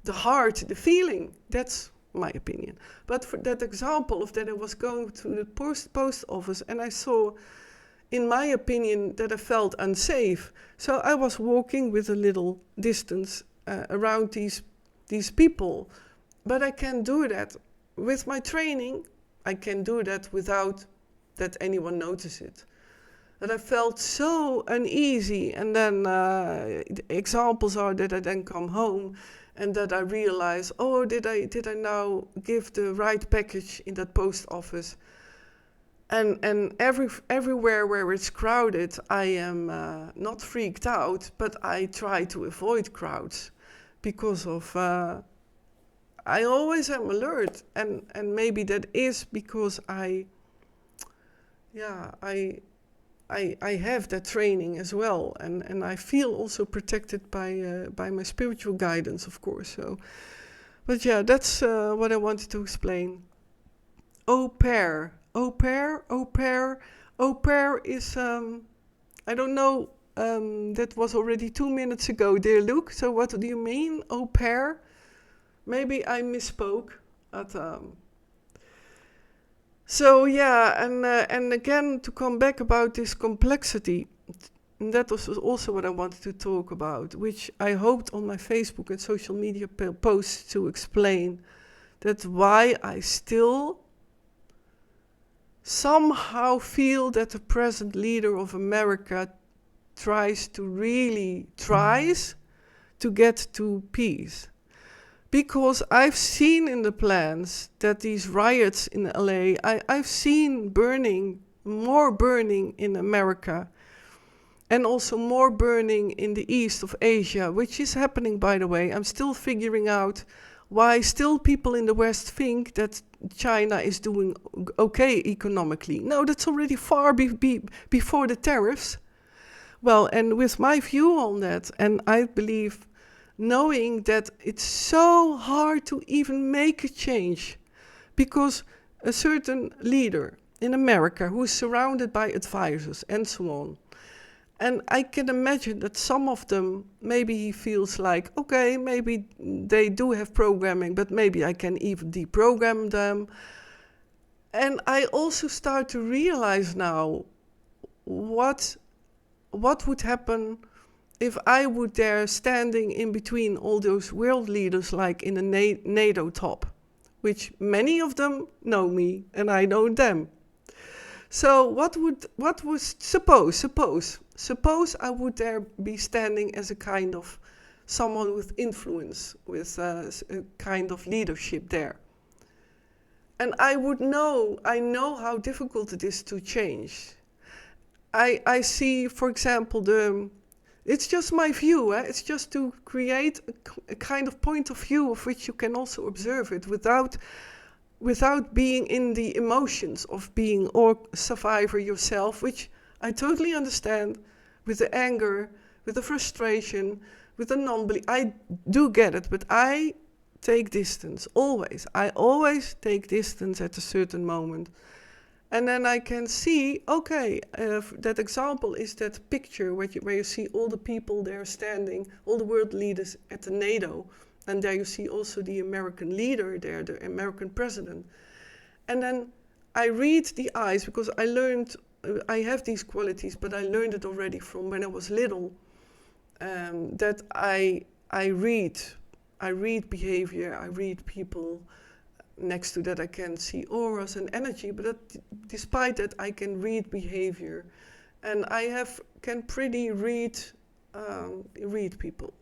the heart, the feeling. That's my opinion. But for that example of that I was going to the post office and I saw, in my opinion, that I felt unsafe. So I was walking with a little distance around these people. But I can do that with my training. I can do that without that anyone notices it. That I felt so uneasy, and then examples are that I then come home and that I realize, oh, did I now give the right package in that post office? And everywhere where it's crowded, I am not freaked out, but I try to avoid crowds because of I always am alert, and maybe that is because I have that training as well, and I feel also protected by my spiritual guidance, of course. So, but yeah, that's what I wanted to explain. Au pair is I don't know. That was already 2 minutes ago, dear Luke. So what do you mean, au pair? Maybe I misspoke. But, so yeah, and again, to come back about this complexity, and that was also what I wanted to talk about, which I hoped on my Facebook and social media posts to explain, that why I still somehow feel that the present leader of America tries to get to peace. Because I've seen in the plans that these riots in LA, I've seen more burning in America, and also more burning in the east of Asia, which is happening, by the way. I'm still figuring out why still people in the West think that China is doing okay economically. No, that's already far before the tariffs. Well, and with my view on that, and I believe, knowing that it's so hard to even make a change, because a certain leader in America who is surrounded by advisors and so on, and I can imagine that some of them, maybe he feels like, okay, maybe they do have programming, but maybe I can even deprogram them. And I also start to realize now what would happen if I would there standing in between all those world leaders, like in a Nato-top, which many of them know me and I know them. So suppose I would there be standing as a kind of someone with influence, with a kind of leadership there. And I know how difficult it is to change. I see, for example, it's just my view, it's just to create a kind of point of view of which you can also observe it without being in the emotions of being or survivor yourself, which I totally understand, with the anger, with the frustration, with the non-belief. I do get it, but I take distance, always. I always take distance at a certain moment. And then I can see, okay, that example is that picture where you see all the people there standing, all the world leaders at the NATO. And there you see also the American leader there, the American president. And then I read the eyes, because I learned, I have these qualities, but I learned it already from when I was little, that I read behavior, I read people. Next to that, I can see auras and energy, but despite that, I can read behavior, and I can pretty read people,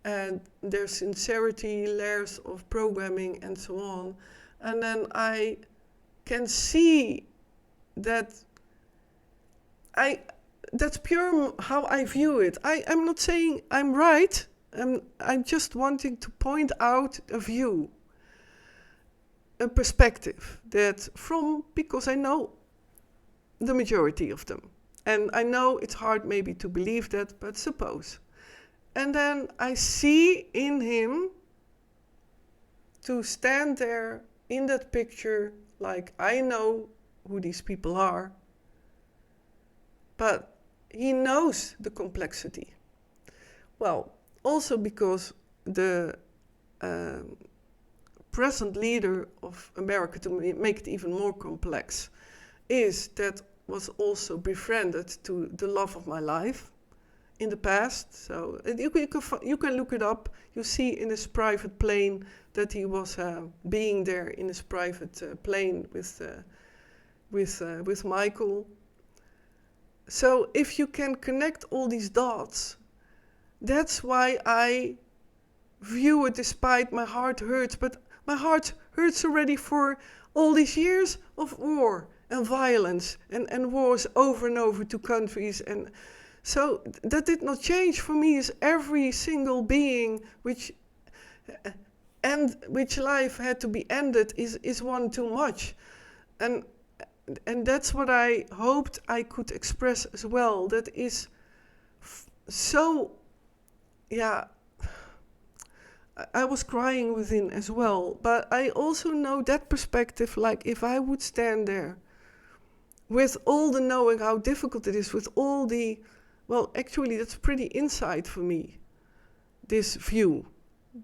and their sincerity, layers of programming, and so on. And then I can see that that's pure how I view it. I'm not saying I'm right. I'm just wanting to point out a view, a perspective that because I know the majority of them. And I know it's hard maybe to believe that, but suppose. And then I see in him to stand there in that picture, like I know who these people are, but he knows the complexity. Well, also because the present leader of America, to make it even more complex, was also befriended to the love of my life in the past. So you can look it up. You see in his private plane that he was being there in his private plane with Michael. So if you can connect all these dots, that's why I view it, despite my heart hurts. But my heart hurts already for all these years of war and violence and wars over and over to countries. And so that did not change. For me, is every single being which life had to be ended is one too much. And that's what I hoped I could express as well. That is so, yeah, I was crying within as well. But I also know that perspective, like if I would stand there with all the knowing how difficult it is, with all the, well, actually that's pretty insight for me, this view,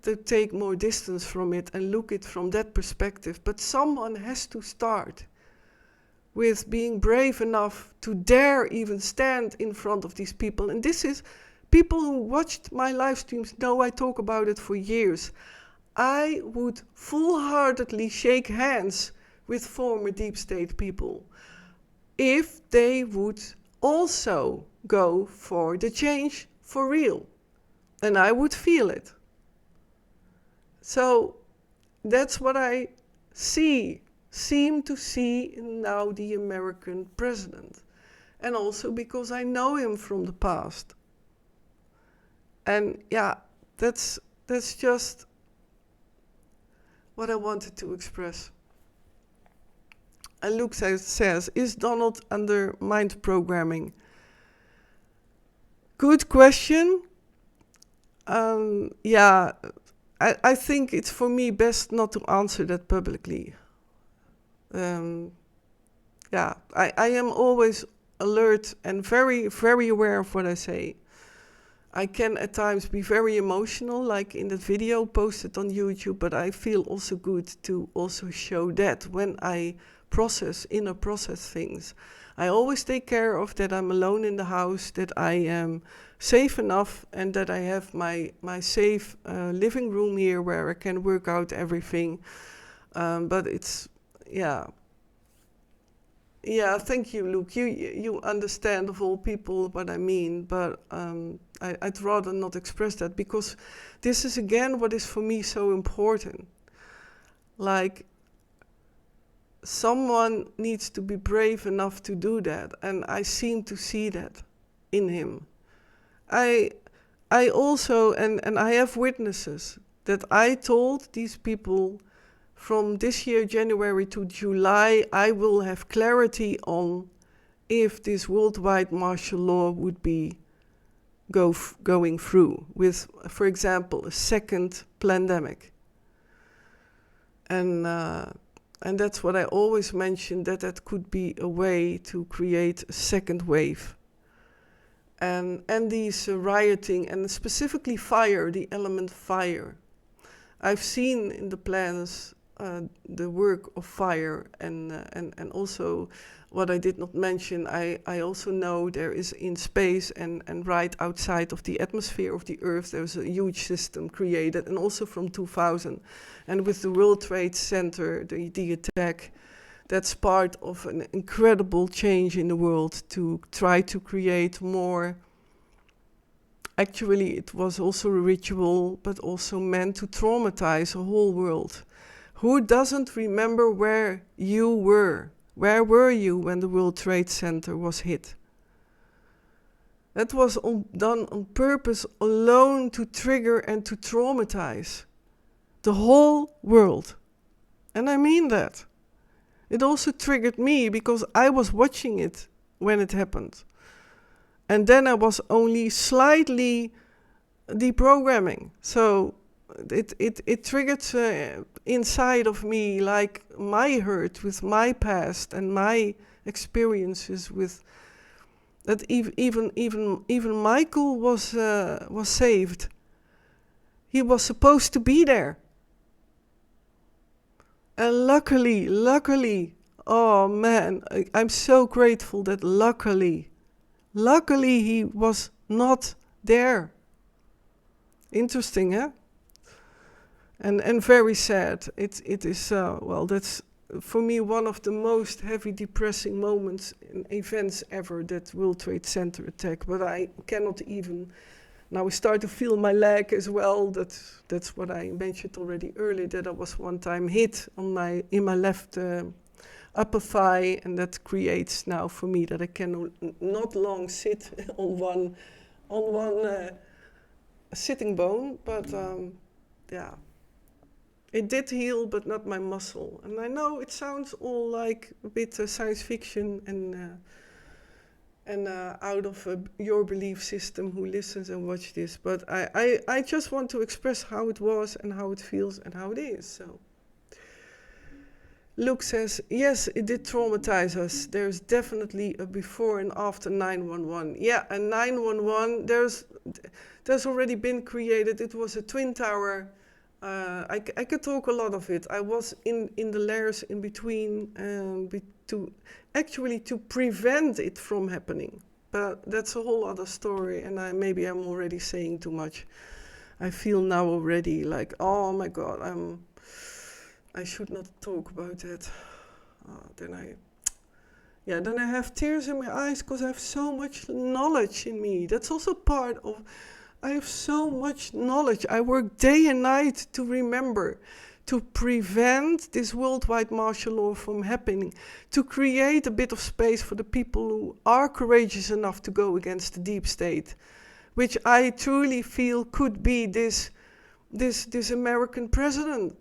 to take more distance from it and look it from that perspective. But someone has to start with being brave enough to dare even stand in front of these people. And this is, people who watched my live streams know I talk about it for years. I would full-heartedly shake hands with former deep state people if they would also go for the change for real. And I would feel it. So that's what I seem to see now the American president. And also because I know him from the past. And yeah, that's just what I wanted to express. And Luke says, is Donald under mind programming? Good question. Yeah, I think it's for me best not to answer that publicly. Yeah, I am always alert and very, very aware of what I say. I can at times be very emotional, like in that video posted on YouTube, but I feel also good to also show that when I inner process things. I always take care of that I'm alone in the house, that I am safe enough, and that I have my safe living room here where I can work out everything. But it's, yeah. Yeah, thank you, Luke. You understand of all people what I mean, but I'd rather not express that, because this is again what is for me so important. Like, someone needs to be brave enough to do that, and I seem to see that in him. I also, and I have witnesses, that I told these people from this year, January to July, I will have clarity on if this worldwide martial law would be going through with, for example, a second pandemic. And that's what I always mentioned, that could be a way to create a second wave. And these rioting, and specifically fire, the element fire. I've seen in the plans the work of fire, and also what I did not mention, I also know there is in space and right outside of the atmosphere of the Earth, there's a huge system created, and also from 2000. And with the World Trade Center, the attack, that's part of an incredible change in the world to try to create more. Actually, it was also a ritual, but also meant to traumatize a whole world. Who doesn't remember where you were? Where were you when the World Trade Center was hit? That was done on purpose alone to trigger and to traumatize the whole world. And I mean that. It also triggered me because I was watching it when it happened. And then I was only slightly deprogramming. So it triggered inside of me like my hurt with my past and my experiences with that. Even Michael was saved. He was supposed to be there, and luckily, oh man, I'm so grateful that luckily he was not there. Interesting, eh? And very sad. It is well, that's for me one of the most heavy depressing moments in events ever, that World Trade Center attack. But I cannot even now. I start to feel my leg as well. That's what I mentioned already earlier, that I was one time hit in my left upper thigh, and that creates now for me that I can not long sit on one sitting bone. But yeah. It did heal, but not my muscle. And I know it sounds all like a bit science fiction and out of your belief system who listens and watch this. But I just want to express how it was and how it feels and how it is. So Luke says, yes, it did traumatize us. There's definitely a before and after 911. Yeah, and 911, there's already been created. It was a twin tower. I could talk a lot of it. I was in the layers in between to prevent it from happening. But that's a whole other story, and maybe I'm already saying too much. I feel now already like, oh my God, I should not talk about that. Then I have tears in my eyes because I have so much knowledge in me. That's also part of. I have so much knowledge. I work day and night to remember, to prevent this worldwide martial law from happening, to create a bit of space for the people who are courageous enough to go against the deep state, which I truly feel could be this American president.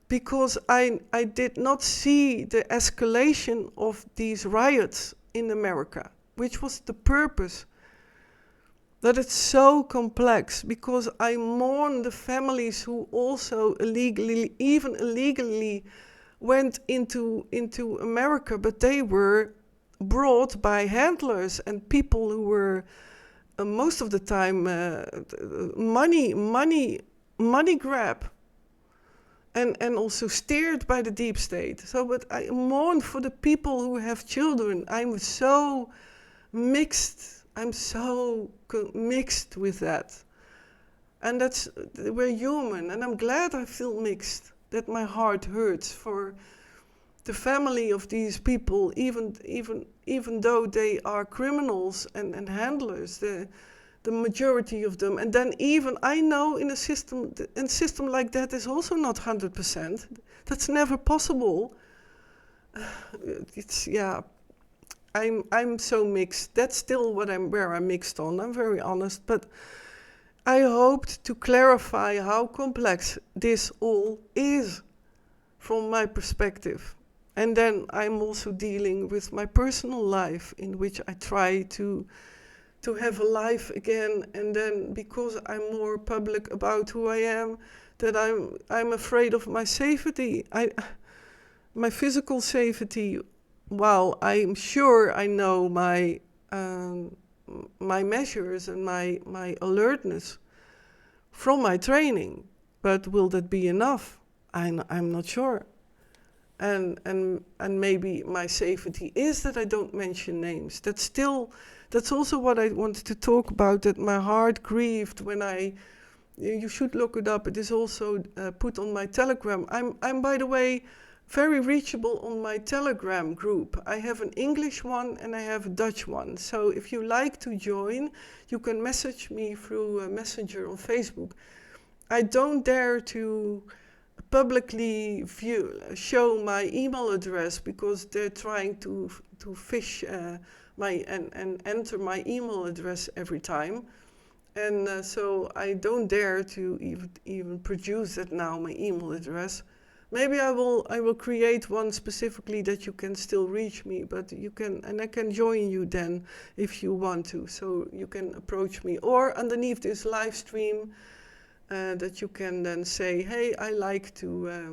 Because I did not see the escalation of these riots in America, which was the purpose. That it's so complex, because I mourn the families who also illegally went into America, but they were brought by handlers and people who were most of the time money grab, and also steered by the deep state. So, but I mourn for the people who have children. I'm so mixed. I'm so mixed with that. And we're human, and I'm glad I feel mixed, that my heart hurts for the family of these people, even though they are criminals and handlers, the majority of them. And then even I know in a system like that is also not 100%. That's never possible. I'm so mixed. That's still where I'm mixed on. I'm very honest, but I hoped to clarify how complex this all is from my perspective. And then I'm also dealing with my personal life, in which I try to have a life again. And then because I'm more public about who I am, that I'm afraid of my safety. My physical safety. Well, I'm sure I know my measures and my alertness from my training, but will that be enough? I'm not sure. And maybe my safety is that I don't mention names. That's also what I wanted to talk about. That my heart grieved when you should look it up. It is also put on my Telegram. I'm by the way very reachable on my Telegram group. I have an English one and I have a Dutch one. So if you like to join, you can message me through Messenger on Facebook. I don't dare to publicly show my email address, because they're trying to fish and enter my email address every time. And so I don't dare to even produce that now, my email address. Maybe I will create one specifically that you can still reach me, but you can, and I can join you then if you want to. So you can approach me, or underneath this live stream, that you can then say, hey, I like to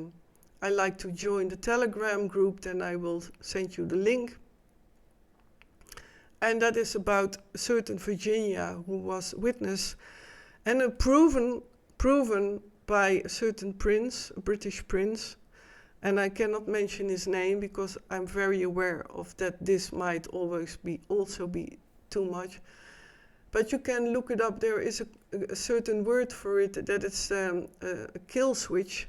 join the Telegram group. Then I will send you the link. And that is about a certain Virginia who was witness and proven by a certain prince, a British prince, and I cannot mention his name because I'm very aware of that this might always also be too much. But you can look it up. There is a certain word for it, that it's a kill switch.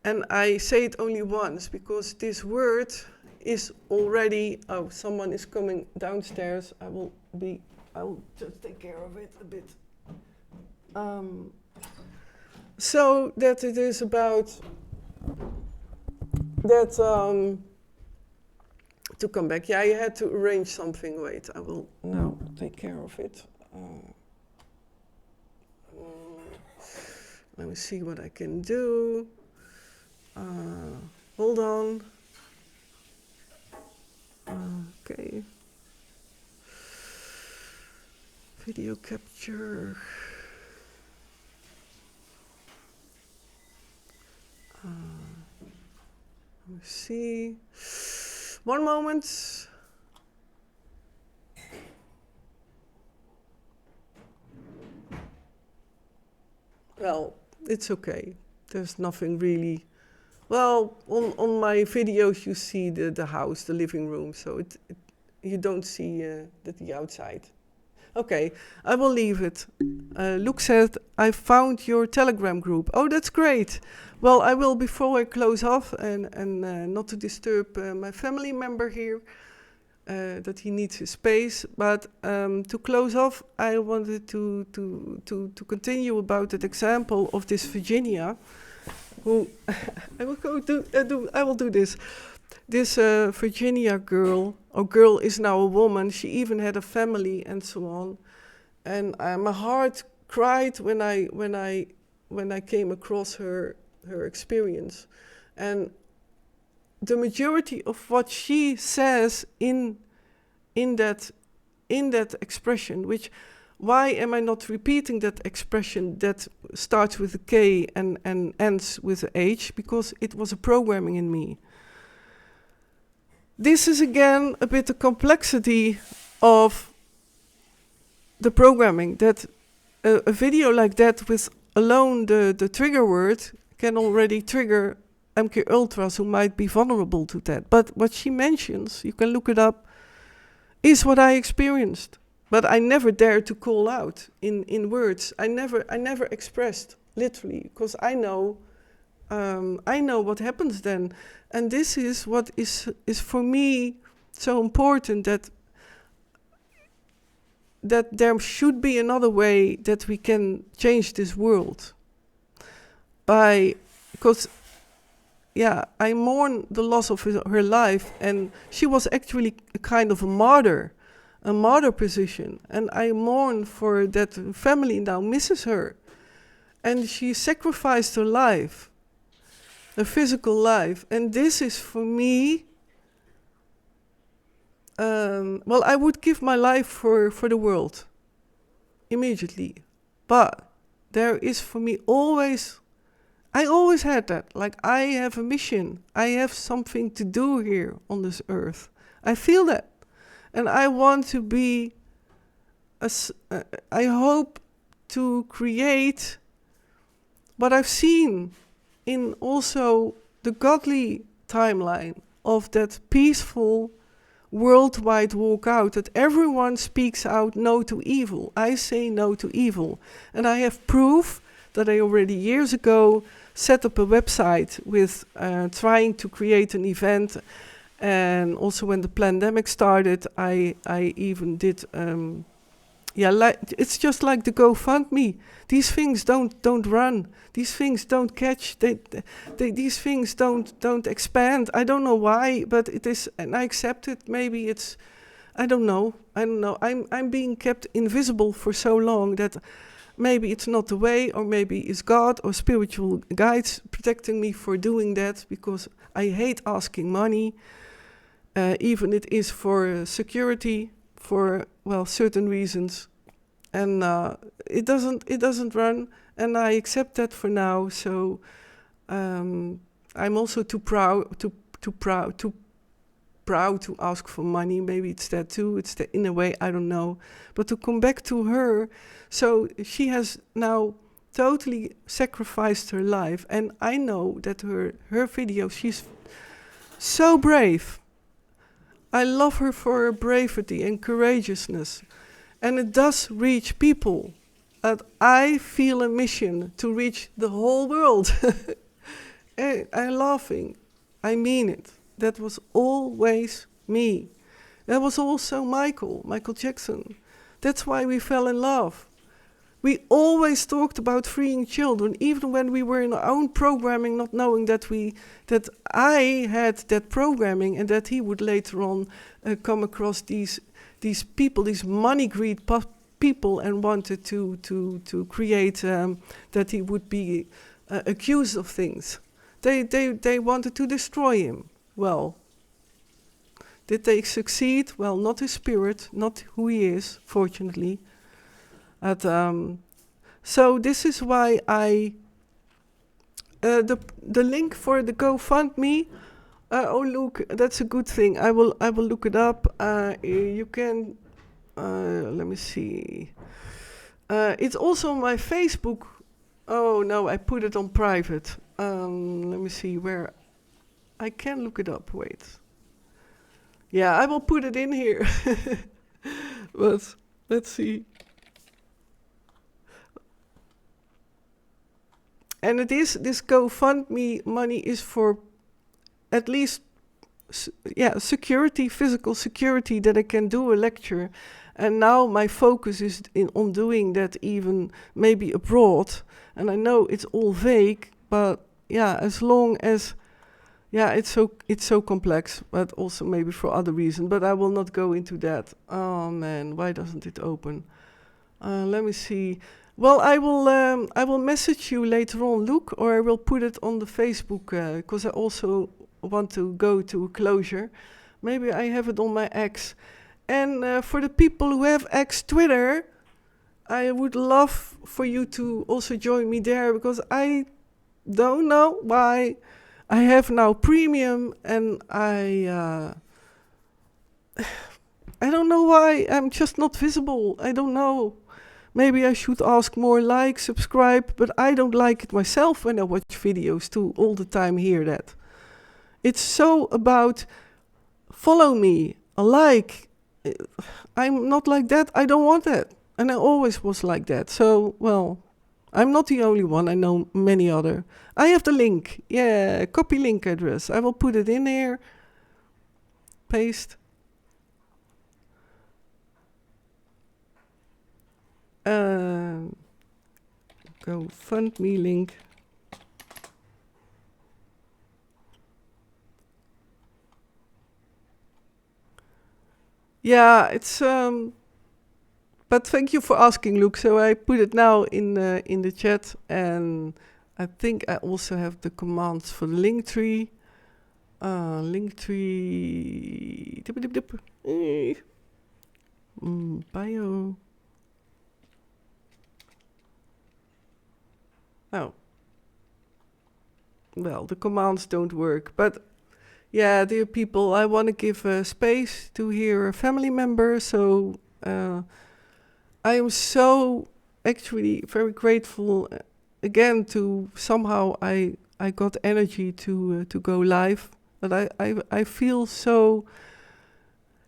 And I say it only once because this word is already, oh, someone is coming downstairs. I will just take care of it a bit. So that it is about that, to come back. Yeah, I had to arrange something. Wait, I will now take care of it. Let me see what I can do. Hold on. Okay. Video capture. Let me see. One moment. Well, it's okay. There's nothing really. Well, on my videos you see the house, the living room, so you don't see the outside. Okay, I will leave it. Luke said, I found your Telegram group. Oh, that's great. Well, I will, before I close off, and not to disturb my family member here, that he needs his space, but to close off, I wanted to continue about that example of this Virginia, who, I will do this. This Virginia girl, or girl is now a woman, she even had a family and so on. And my heart cried when I came across her experience. And the majority of what she says in that expression, which, why am I not repeating that expression that starts with a K and ends with a H? Because it was a programming in me. This is again a bit the complexity of the programming, that a video like that with alone the trigger word can already trigger MK Ultras who might be vulnerable to that. But what she mentions, you can look it up, is what I experienced. But I never dared to call out in words. I never expressed literally, because I know what happens then. And this is what is for me so important, that there should be another way that we can change this world. Because I mourn the loss of her life, and she was actually a kind of a martyr position. And I mourn for that family now misses her. And she sacrificed her life, a physical life. And this is for me, I would give my life for the world immediately. But there is for me I always had that. Like, I have a mission. I have something to do here on this earth. I feel that. And I want to be, I hope to create what I've seen in also the godly timeline of that peaceful worldwide walkout, that everyone speaks out no to evil. I say no to evil. And I have proof that I already years ago set up a website with trying to create an event. And also when the pandemic started, I even did, it's just like the GoFundMe. These things don't run. These things don't catch. These things don't expand. I don't know why, but it is, and I accept it. Maybe it's, I don't know. I'm being kept invisible for so long that maybe it's not the way, or maybe it's God or spiritual guides protecting me for doing that, because I hate asking money, even it is for security, for, well, certain reasons. And it doesn't run, and I accept that for now. So I'm also too proud to ask for money. Maybe it's that too. It's that in a way, I don't know. But to come back to her, so she has now totally sacrificed her life, and I know that her video, she's so brave. I love her for her bravery and courageousness, and it does reach people. And I feel a mission to reach the whole world. I'm laughing. I mean it. That was always me. That was also Michael Jackson. That's why we fell in love. We always talked about freeing children, even when we were in our own programming, not knowing that I had that programming, and that he would later on come across these people, these money greed people, and wanted to create that he would be accused of things. They wanted to destroy him. Well, did they succeed? Well, not his spirit, not who he is, fortunately. So this is why the link for the GoFundMe. Oh, look, that's a good thing. I will look it up. You can. Let me see. It's also on my Facebook. Oh no, I put it on private. Let me see where. I can look it up. Wait. Yeah, I will put it in here. But let's see. And it is, this GoFundMe money is for at least, security, physical security, that I can do a lecture. And now my focus is on doing that, even maybe abroad. And I know it's all vague, but yeah, as long as, it's so complex, but also maybe for other reasons. But I will not go into that. Oh man, why doesn't it open? Let me see. Well, I will message you later on, Luke, or I will put it on the Facebook, because I also want to go to a closure. Maybe I have it on my X. And for the people who have X Twitter, I would love for you to also join me there, because I don't know why I have now premium, and I don't know why I'm just not visible. I don't know. Maybe I should ask more like, subscribe, but I don't like it myself when I watch videos too, all the time hear that. It's so about follow me, a like. I'm not like that, I don't want that. And I always was like that. So, well, I'm not the only one, I know many other. I have the link, copy link address. I will put it in here, paste. GoFundMe link. Yeah, it's but thank you for asking, Luke. So I put it now in the chat, and I think I also have the commands for the link tree. Bio. Oh. Well, the commands don't work, but yeah, dear people, I want to give space to hear a family member. So I am so actually very grateful again to somehow I got energy to go live. But I feel so.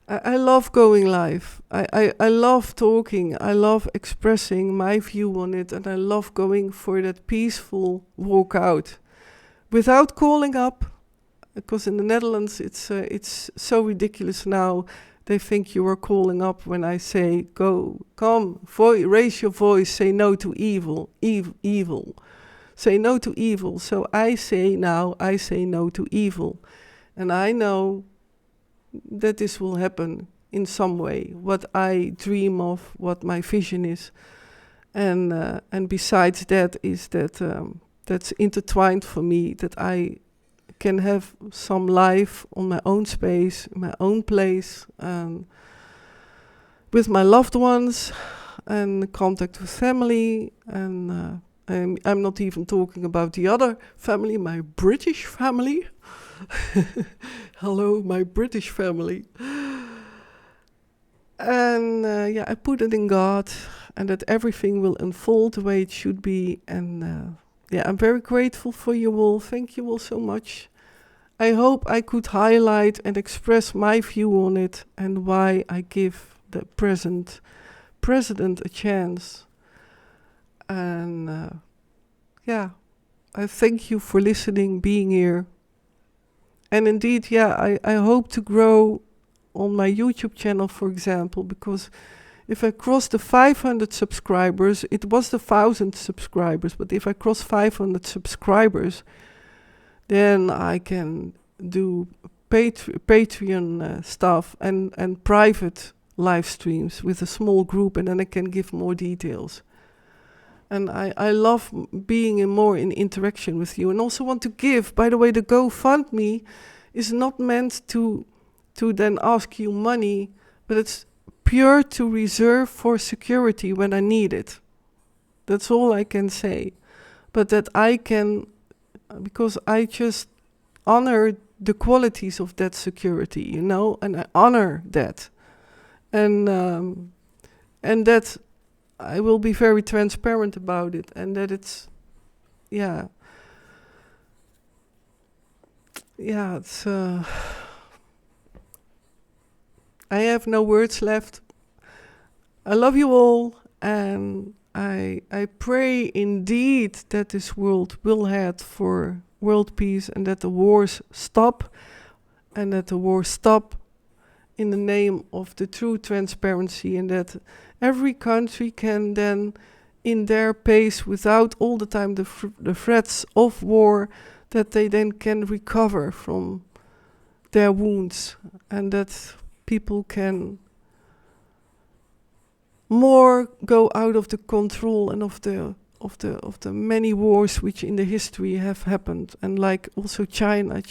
I love going live. I love talking. I love expressing my view on it, and I love going for that peaceful walk out without calling up. Because in the Netherlands, it's so ridiculous now. They think you are calling up when I say, raise your voice, say no to evil, evil. Say no to evil. So I say no to evil. And I know that this will happen in some way, what I dream of, what my vision is. And besides that is that that's intertwined for me, that I can have some life on my own space, my own place, with my loved ones, and contact with family. And I'm not even talking about the other family, my British family. Hello, my British family. And I put it in God, and that everything will unfold the way it should be. And I'm very grateful for you all. Thank you all so much. I hope I could highlight and express my view on it, and why I give the present president a chance. And I thank you for listening, being here. And indeed, I hope to grow on my YouTube channel, for example, because if I cross the 500 subscribers, it was the 1,000 subscribers, but if I cross 500 subscribers, then I can do Patreon stuff and private live streams with a small group, and then I can give more details. And I love being more in interaction with you, and also want to give. By the way, the GoFundMe is not meant to then ask you money, but it's pure to reserve for security when I need it. That's all I can say. But that I can, because I just honor the qualities of that security, and I honor that. And that I will be very transparent about it, and that it's, it's, I have no words left. I love you all, and I pray indeed that this world will head for world peace, and that the wars stop, and that the wars stop in the name of the true transparency, and that every country can then, in their pace, without all the time the threats of war, that they then can recover from their wounds, and that people can more go out of the control and of the many wars which in the history have happened. And like also China,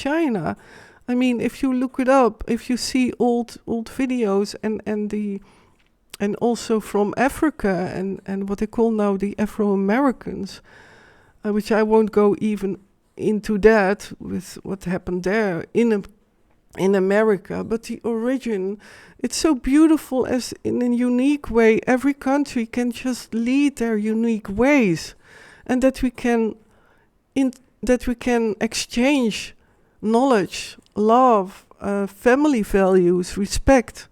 I mean, if you look it up, if you see old videos and also from Africa and what they call now the Afro-Americans, which I won't go even into that with what happened there in America, but the origin, it's so beautiful, as in a unique way every country can just lead their unique ways, and that we can exchange knowledge, love, family values, respect.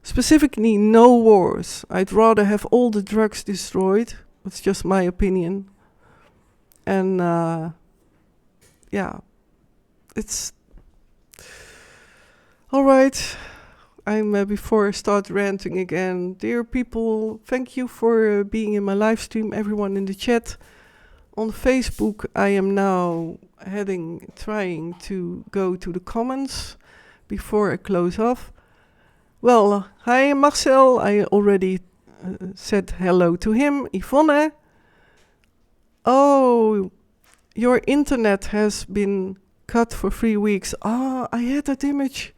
Specifically, no wars. I'd rather have all the drugs destroyed. That's just my opinion. And it's all right. Before I start ranting again, dear people, thank you for being in my live stream. Everyone in the chat. On Facebook, I am now trying to go to the comments before I close off. Well, hi Marcel, I already said hello to him. Yvonne. Oh, your internet has been cut for 3 weeks. I had that image.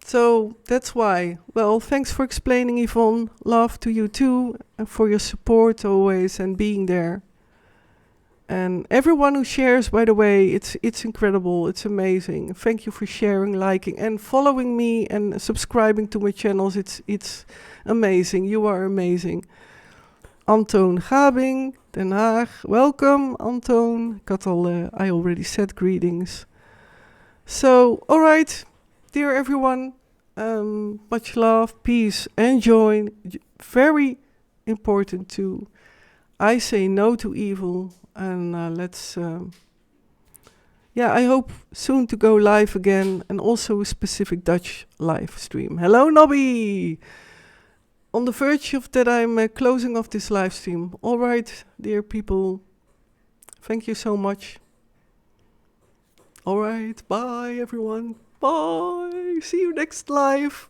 So that's why. Well, thanks for explaining, Yvonne. Love to you too, and for your support always and being there. And everyone who shares, by the way, it's incredible. It's amazing. Thank you for sharing, liking, and following me and subscribing to my channels. It's amazing. You are amazing. Antoon Gabing, Den Haag. Welcome, Antoon. I already said greetings. So, all right, dear everyone, much love, peace, and joy. Very important too. I say no to evil. And I hope soon to go live again, and also a specific Dutch live stream. Hello, Nobby! On the verge of that, I'm closing off this live stream. All right, dear people, thank you so much. All right, bye, everyone. Bye! See you next live.